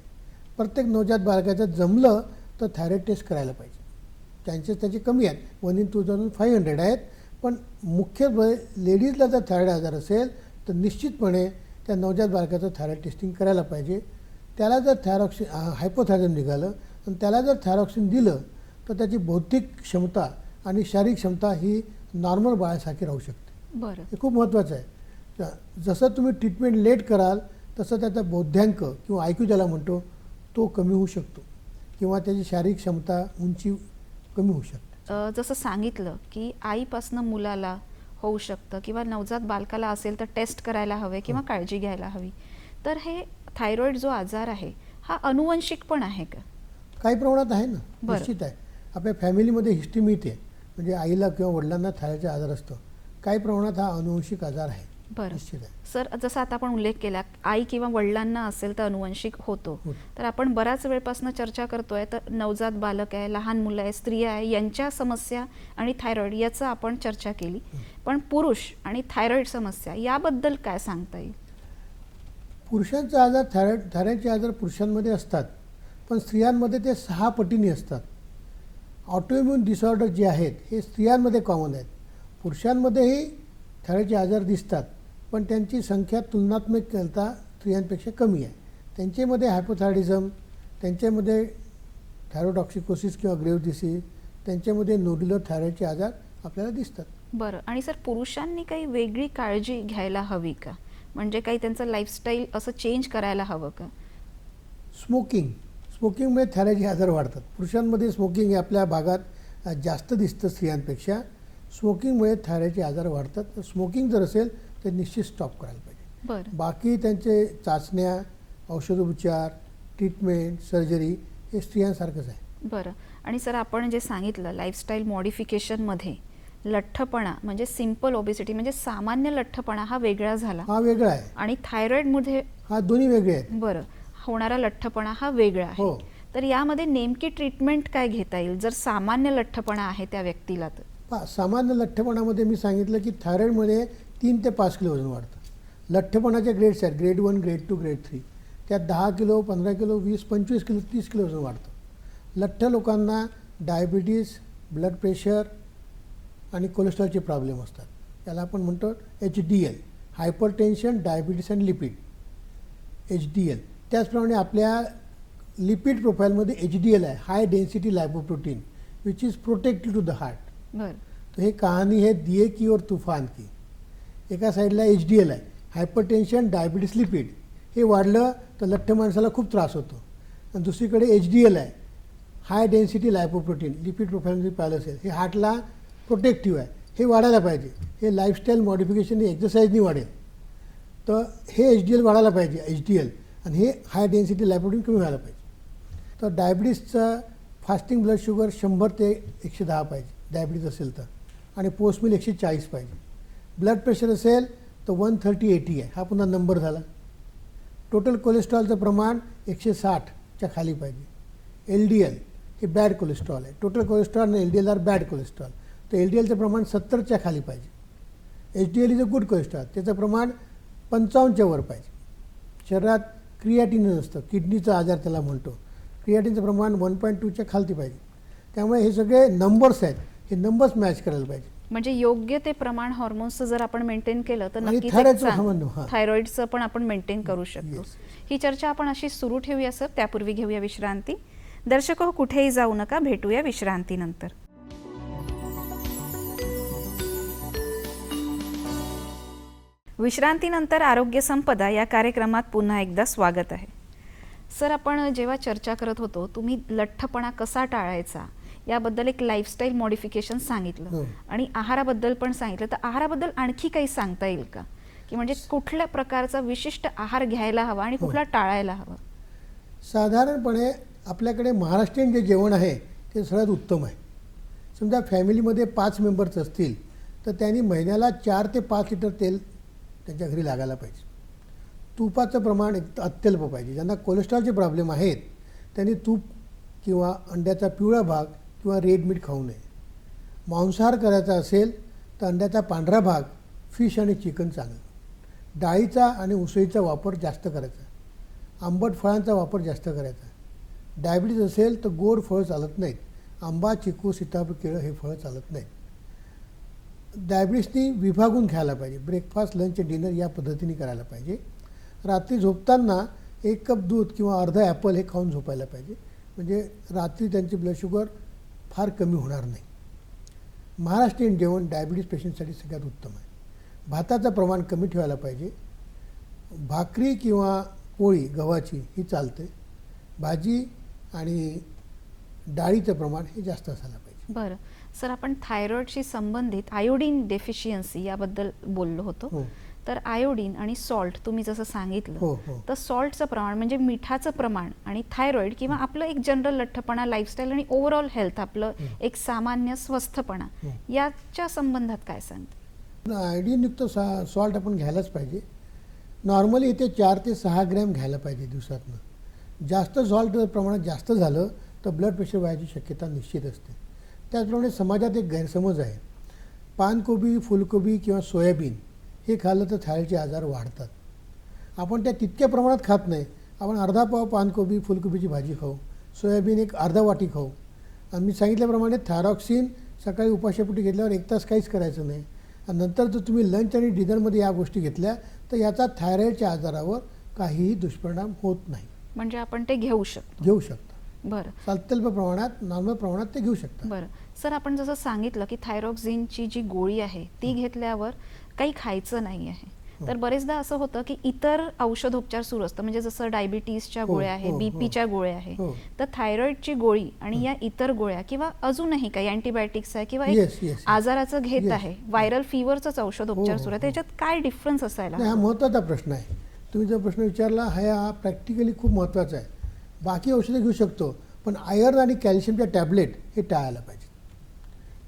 प्रत्येक नवजात बालकाचं जमलं तर थायरॉईड टेस्ट करायला पाहिजे. त्याचे कमी आहेत, 1 in 2500 आहेत. पण मुख्य लेडीजला जर थायरॉईड आजार असेल तर निश्चितपणे त्या नवजात बालकाचं थायरॉईड टेस्टिंग करायला पाहिजे. त्याला जर थायरॉक्सिन हायपोथायरॉइड निघालं आणि त्याला जर थायरॉक्सिन दिलं तर त्याची बौद्धिक क्षमता आणि शारीरिक क्षमता ही नॉर्मल बाळासारखी राहू शकते. बरं. हे खूप महत्त्वाचं आहे. जसं तुम्ही ट्रीटमेंट लेट कराल तसं त्याचा बौद्ध्यांक किंवा IQ ज्याला म्हणतो तो कमी होऊ शकतो किंवा त्याची शारीरिक क्षमता, उंची कमी होऊ शकते. जसं सांगितलं की आईपासनं मुलाला होऊ शकतं किंवा नवजात बालकाला असेल तर टेस्ट करायला हवे किंवा काळजी घ्यायला हवी. तर हे थायरॉइड जो आजार आहे हा अनुवंशिक पण आहे का? काही प्रमाणात आहे ना, बरं. निश्चित आहे. आपल्या फॅमिलीमध्ये हिस्ट्री मिळते, म्हणजे आईला किंवा वडिलांना थायरॉईडचा आजार असतो. काही प्रमाणात हा अनुवंशिक आजार आहे. बरं. निश्चित आहे. सर जसं आता आपण उल्लेख केला आई किंवा वडिलांना असेल तर अनुवंशिक होतो. तर आपण बऱ्याच वेळपासून चर्चा करतोय तर नवजात बालक आहे, लहान मुलं आहे, स्त्रिया आहे यांच्या समस्या आणि थायरॉइड याचं आपण चर्चा केली. पण पुरुष आणि थायरॉइड समस्या याबद्दल काय सांगता येईल? पुरुषांचा आजार थायरॉईडचे आजार पुरुषांमध्ये असतात, पण स्त्रियांमध्ये ते 6 पटीने असतात. ऑटोइम्युन डिसऑर्डर जे आहेत हे स्त्रियांमध्ये कॉमन आहेत. पुरुषांमध्येही थायरॉईडचे आजार दिसतात, पण त्यांची संख्या तुलनात्मकता स्त्रियांपेक्षा कमी आहे. त्यांच्यामध्ये हायपोथायरॉइडिझम, त्यांच्यामध्ये थायरॉइडॉक्सिकोसिस किंवा ग्रेव्ह डिसीज, त्यांच्यामध्ये नोड्युलर थायरॉईडचे आजार आपल्याला दिसतात. बरं. आणि सर पुरुषांनी काही वेगळी काळजी घ्यायला हवी का? म्हणजे काही त्यांचं लाईफस्टाईल असं चेंज करायला हवं का? स्मोकिंगमुळे थायरॉईडचे आजार वाढतात. पुरुषांमध्ये स्मोकिंग हे आपल्या भागात जास्त दिसतं स्त्रियांपेक्षा. स्मोकिंगमुळे थायरॉईडचे आजार वाढतात. तर स्मोकिंग जर असेल तर निश्चित स्टॉप करायला पाहिजे. बरं. बाकी त्यांचे चाचण्या, औषधोपचार, ट्रीटमेंट, सर्जरी हे स्त्रियांसारखंच आहे. बरं. आणि सर आपण जे सांगितलं लाईफस्टाईल मॉडिफिकेशनमध्ये लठ्ठपणा म्हणजे सिंपल ओबेसिटी म्हणजे सामान्य लठ्ठपणा हा वेगळा झाला हा वेगळा आहे, आणि थायरॉइडमध्ये हा दोन्ही वेगळे आहेत. बरं होणारा लठ्ठपणा हा वेगळा आहे. हो. तर यामध्ये नेमकी ट्रीटमेंट काय घेता येईल जर सामान्य लठ्ठपणा आहे त्या व्यक्तीला तर? सामान्य लठ्ठपणामध्ये मी सांगितलं की थायरॉईडमध्ये 3 ते 5 किलो वजन वाढतं. लठ्ठपणाचे ग्रेड्स आहेत, ग्रेड 1, ग्रेड 2, ग्रेड 3. त्यात 10 किलो, 15 किलो, 20, 25 किलो, 30 किलो वजन वाढतं. लठ्ठ लोकांना डायबिटीज, ब्लड प्रेशर आणि कोलेस्ट्रॉलचे प्रॉब्लेम असतात. त्याला आपण म्हणतो HDL, hypertension, diabetes and lipid, HDL. त्याचप्रमाणे आपल्या लिपिड प्रोफाईलमध्ये HDL आहे, high density lipoprotein, which is protective to the heart. बरं. तो हे कहाणी है दिए की और तूफान की. एका साईडला HDL आहे, हायपर टेन्शन, डायबिटीस, लिपिड. हे वाढलं तर लठ्ठ माणसाला खूप त्रास होतो. आणि दुसरीकडे HDL आहे, हाय डेन्सिटी लायपोप्रोटीन, लिपिड प्रोफाईलमध्ये पाहिलं असेल, हे हार्टला प्रोटेक्टिव्ह आहे. हे वाढायला पाहिजे. हे लाईफस्टाईल मॉडिफिकेशन एक्झरसाईजनी वाढेल. तर हे HDL वाढायला पाहिजे, HDL, आणि हे हाय डेन्सिटी लायपोप्रोटीन कमी व्हायला पाहिजे. तर डायबिटीसचं फास्टिंग ब्लड शुगर 100 ते 110 पाहिजे डायबिटीज असेल तर, आणि पोस्ट मील 140 पाहिजे. ब्लड प्रेशर असेल तर 130/80 आहे, हा पुन्हा नंबर झाला. टोटल कोलेस्ट्रॉलचं प्रमाण 160च्या खाली पाहिजे. LDL हे बॅड कोलेस्ट्रॉल आहे. टोटल कोलेस्ट्रॉल आणि LDL आर बॅड कोलेस्ट्रॉल. तर LDLचं प्रमाण 70च्या खाली पाहिजे. HDL is a good cholesterol, त्याचं प्रमाण 55च्या वर पाहिजे. शरीरात क्रिएटिन नसतं, किडनीचा आजार त्याला म्हणतो. क्रिएटिनचं प्रमाण 1.2च्या खालती पाहिजे. त्यामुळे हे सगळे नंबर्स आहेत, हे नंबर्स मॅच करायला पाहिजे. म्हणजे योग्य ते प्रमाण हॉर्मोन्सचं जर आपण मेंटेन केलं तर आणि नक्कीच थायरॉईडचं संबंध, हां. थायरॉइडचं पण आपण मेंटेन करू शकतो. Yes. ही चर्चा आपण अशी सुरू ठेवूया सर. त्यापूर्वी घेऊया विश्रांती. दर्शक हो, कुठेही जाऊ नका, भेटूया विश्रांतीनंतर. विश्रांतीनंतर आरोग्य संपदा या कार्यक्रमात पुन्हा एकदा स्वागत आहे. सर आपण जेव्हा चर्चा करत होतो तुम्ही लठ्ठपणा कसा टाळायचा याबद्दल एक लाईफस्टाईल मॉडिफिकेशन सांगितलं हो. आणि आहाराबद्दल पण सांगितलं. तर आहाराबद्दल आणखी काही सांगता येईल का, की म्हणजे कुठल्या प्रकारचा विशिष्ट आहार घ्यायला हवा आणि कुठला टाळायला हवा? साधारणपणे आपल्याकडे महाराष्ट्रीयन जे जेवण आहे ते सगळ्यात उत्तम आहे. समजा फॅमिलीमध्ये 5 मेंबर्स असतील तर त्यांनी महिन्याला 4 ते 5 लिटर तेल त्यांच्या घरी लागायला पाहिजे. तुपाचं प्रमाण एक अत्यल्प पाहिजे. ज्यांना कोलेस्ट्रॉलचे प्रॉब्लेम आहेत त्यांनी तूप किंवा अंड्याचा पिवळा भाग किंवा रेड मीट खाऊ नये. मांसाहार करायचा असेल तर अंड्याचा पांढरा भाग, फिश आणि चिकन चांगलं. डाळीचा आणि उसळीचा वापर जास्त करायचा. आंबट फळांचा वापर जास्त करायचा. डायबिटीज असेल तर गोड फळं चालत नाहीत. आंबा, चिकू, सीताफळ, केळं हे फळं चालत नाहीत. डायबिटीसनी विभागून खायला पाहिजे. ब्रेकफास्ट, लंच, डिनर या पद्धतीने करायला पाहिजे. रात्री झोपताना 1 कप दूध किंवा अर्धा ॲपल हे खाऊन झोपायला पाहिजे. म्हणजे रात्री त्यांचे ब्लड शुगर फार कमी होणार नाही. महाराष्ट्रीयन जेवण डायबिटीस पेशंटसाठी सगळ्यात उत्तम आहे. भाताचं प्रमाण कमी ठेवायला पाहिजे. भाकरी किंवा पोळी गव्हाची ही चालते. भाजी आणि डाळीचं प्रमाण हे जास्त असायला पाहिजे. बरं सर, आपण थायरॉइडशी संबंधित आयोडीन डेफिशियन्सी याबद्दल बोललो होतो. हो. तर आयोडीन आणि सॉल्ट तुम्ही जसं सांगितलं, हो, हो. तर सॉल्टचं प्रमाण म्हणजे मिठाचं प्रमाण आणि थायरॉइड किंवा आपलं एक जनरल लठ्ठपणा, लाईफस्टाईल आणि ओव्हरऑल हेल्थ, आपलं एक सामान्य स्वस्थपणा, याच्या संबंधात काय सांगते? आयोडीनयुक्त सॉल्ट आपण घ्यायलाच पाहिजे. नॉर्मली इथे 4 ते 6 ग्रॅम घ्यायला पाहिजे दिवसातनं. जास्त सॉल्ट प्रमाणात जास्त झालं तर ब्लड प्रेशर व्हायची शक्यता निश्चित असते. त्याचप्रमाणे समाजात एक गैरसमज आहे, पानकोबी, फुलकोबी किंवा सोयाबीन हे खाल्लं तर थायरॉईडचे आजार वाढतात. आपण त्या तितक्या प्रमाणात खात नाही. आपण अर्धा पाव पानकोबी, फुलकोबीची भाजी खाऊ, सोयाबीन एक अर्धा वाटी खाऊ. आणि मी सांगितल्याप्रमाणे थायरॉक्सिन सकाळी उपाशापोटी घेतल्यावर 1 तास काहीच करायचं नाही. आणि नंतर जर तुम्ही लंच आणि डिनरमध्ये या गोष्टी घेतल्या तर याचा थायरॉईडच्या आजारावर काहीही दुष्परिणाम होत नाही. म्हणजे आपण ते घेऊ शकतो. घेऊ शकता. बरं. अत्यल्प प्रमाणात, नॉर्मल प्रमाणात ते घेऊ शकता. बरं सर, आपण जसं सांगितलं की थायरॉक्सिनची जी गोळी आहे ती घेतल्यावर काही खायचं नाही आहे, तर बरेचदा असं होतं की इतर औषधोपचार सुरू असतं, म्हणजे जसं डायबिटीसच्या गोळ्या आहे, बीपीच्या गोळ्या आहे, तर थायरॉइडची गोळी आणि या इतर गोळ्या किंवा अजूनही काही अँटीबायोटिक्स आहे किंवा एक आजाराचं घेत आहे, व्हायरल फीवरचंच औषधोपचार सुरू आहे, त्याच्यात काय डिफरन्स असायला नाही, हा महत्त्वाचा प्रश्न आहे. तुम्ही जो प्रश्न विचारला हा प्रॅक्टिकली खूप महत्त्वाचा आहे. बाकी औषधं घेऊ शकतो, पण आयर्न आणि कॅल्शियमच्या टॅबलेट हे टाळायला पाहिजे.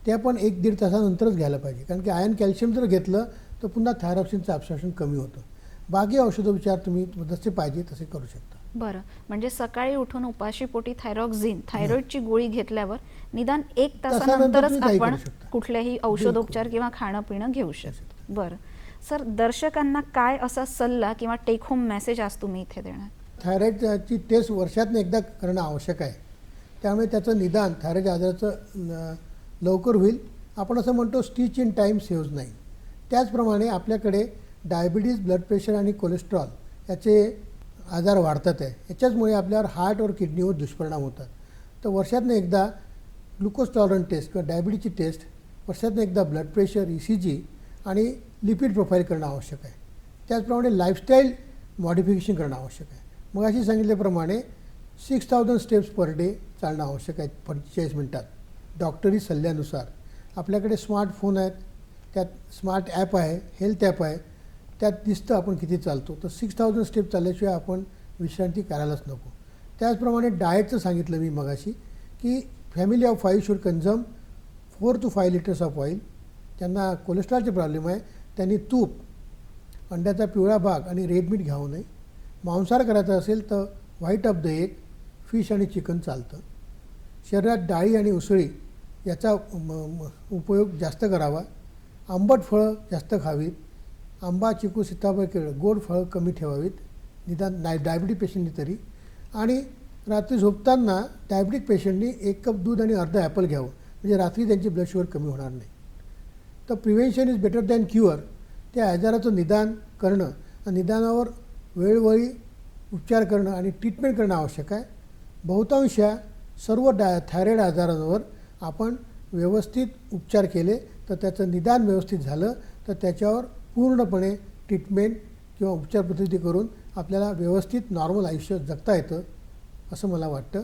ते आपण 1-1.5 तासानंतरच घ्यायला पाहिजे, कारण की आयर्न कॅल्शियम जर घेतलं तर पुन्हा थायरॉक्सिनचं ॲब्सॉर्प्शन कमी होतं. बाकी औषधोपचार तुम्ही जसे पाहिजे तसे करू शकता. बरं, म्हणजे सकाळी उठून उपाशीपोटी थायरॉक्झिन, थायरॉइडची गोळी घेतल्यावर निदान 1 तासानंतरच तुम्ही काही आपण करू शकता. कुठल्याही औषधोपचार किंवा खाणं पिणं घेऊ शकतो. बरं सर, दर्शकांना काय असा सल्ला किंवा टेक होम मेसेज आज तुम्ही इथे देणार? थायरॉईडची टेस्ट वर्षातून एकदा करणं आवश्यक आहे. त्यामुळे त्याचं निदान थायरॉईड आजाराचं लवकर होईल. आपण असं म्हणतो स्टिच इन टाईम सेव्ज नाही. त्याचप्रमाणे आपल्याकडे डायबिटीज, ब्लड प्रेशर आणि कोलेस्ट्रॉल याचे आजार वाढतात आहे. याच्याचमुळे आपल्यावर हार्टवर किडनीवर दुष्परिणाम होतात. तर वर्षातून एकदा ग्लुकोज टॉलरंट टेस्ट किंवा डायबिटीजची टेस्ट, वर्षातून एकदा ब्लड प्रेशर, ECG आणि लिपिड प्रोफाईल करणं आवश्यक आहे. त्याचप्रमाणे लाईफस्टाईल मॉडिफिकेशन करणं आवश्यक आहे. मग अशी सांगितल्याप्रमाणे 6000 स्टेप्स पर डे चालणं आवश्यक आहे 45 मिनटात डॉक्टरी सल्ल्यानुसार. आपल्याकडे स्मार्टफोन आहेत, त्यात स्मार्ट ॲप आहे, हेल्थ ॲप आहे, त्यात दिसतं आपण किती चालतो. तर 6000 स्टेप चालल्याशिवाय आपण विश्रांती करायलाच नको. त्याचप्रमाणे डाएटचं सांगितलं मी मगाशी की family of 5 should consume 4 to 5 litres of oil. ज्यांना कोलेस्ट्रॉलचे प्रॉब्लेम आहे त्यांनी तूप, अंड्याचा पिवळा भाग आणि रेड मीट घ्यावं नाही. मांसाहार करायचा असेल तर white off the egg, fish आणि चिकन चालतं. शरीरात डाळी आणि उसळी याचा उपयोग जास्त करावा. आंबट फळं जास्त खावीत. आंबा, चिकू, सीताफळ, केळं गोड फळं कमी ठेवावीत, निदान डायबिटीज पेशंटनी तरी. आणि रात्री झोपताना डायबिटिक पेशंटनी 1 कप दूध आणि अर्धा ॲपल घ्यावं, म्हणजे रात्री त्यांची ब्लड शुगर कमी होणार नाही. तर prevention is better than cure. त्या आजाराचं निदान करणं, निदानावर वेळोवेळी उपचार करणं आणि ट्रीटमेंट करणं आवश्यक आहे. बहुतांश सर्व थायरॉईड आजारांवर आपण व्यवस्थित उपचार केले तर त्याचं निदान व्यवस्थित झालं तर त्याच्यावर पूर्णपणे ट्रीटमेंट किंवा उपचार पद्धती करून आपल्याला व्यवस्थित नॉर्मल आयुष्य जगता येतं असं मला वाटतं.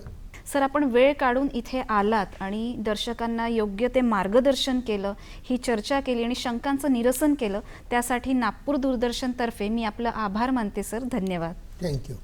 सर, आपण वेळ काढून इथे आलात आणि दर्शकांना योग्य ते मार्गदर्शन केलं, ही चर्चा केली आणि शंकांचं निरसन केलं, त्यासाठी नागपूर दूरदर्शनतर्फे मी आपलं आभार मानते सर. धन्यवाद. थँक्यू.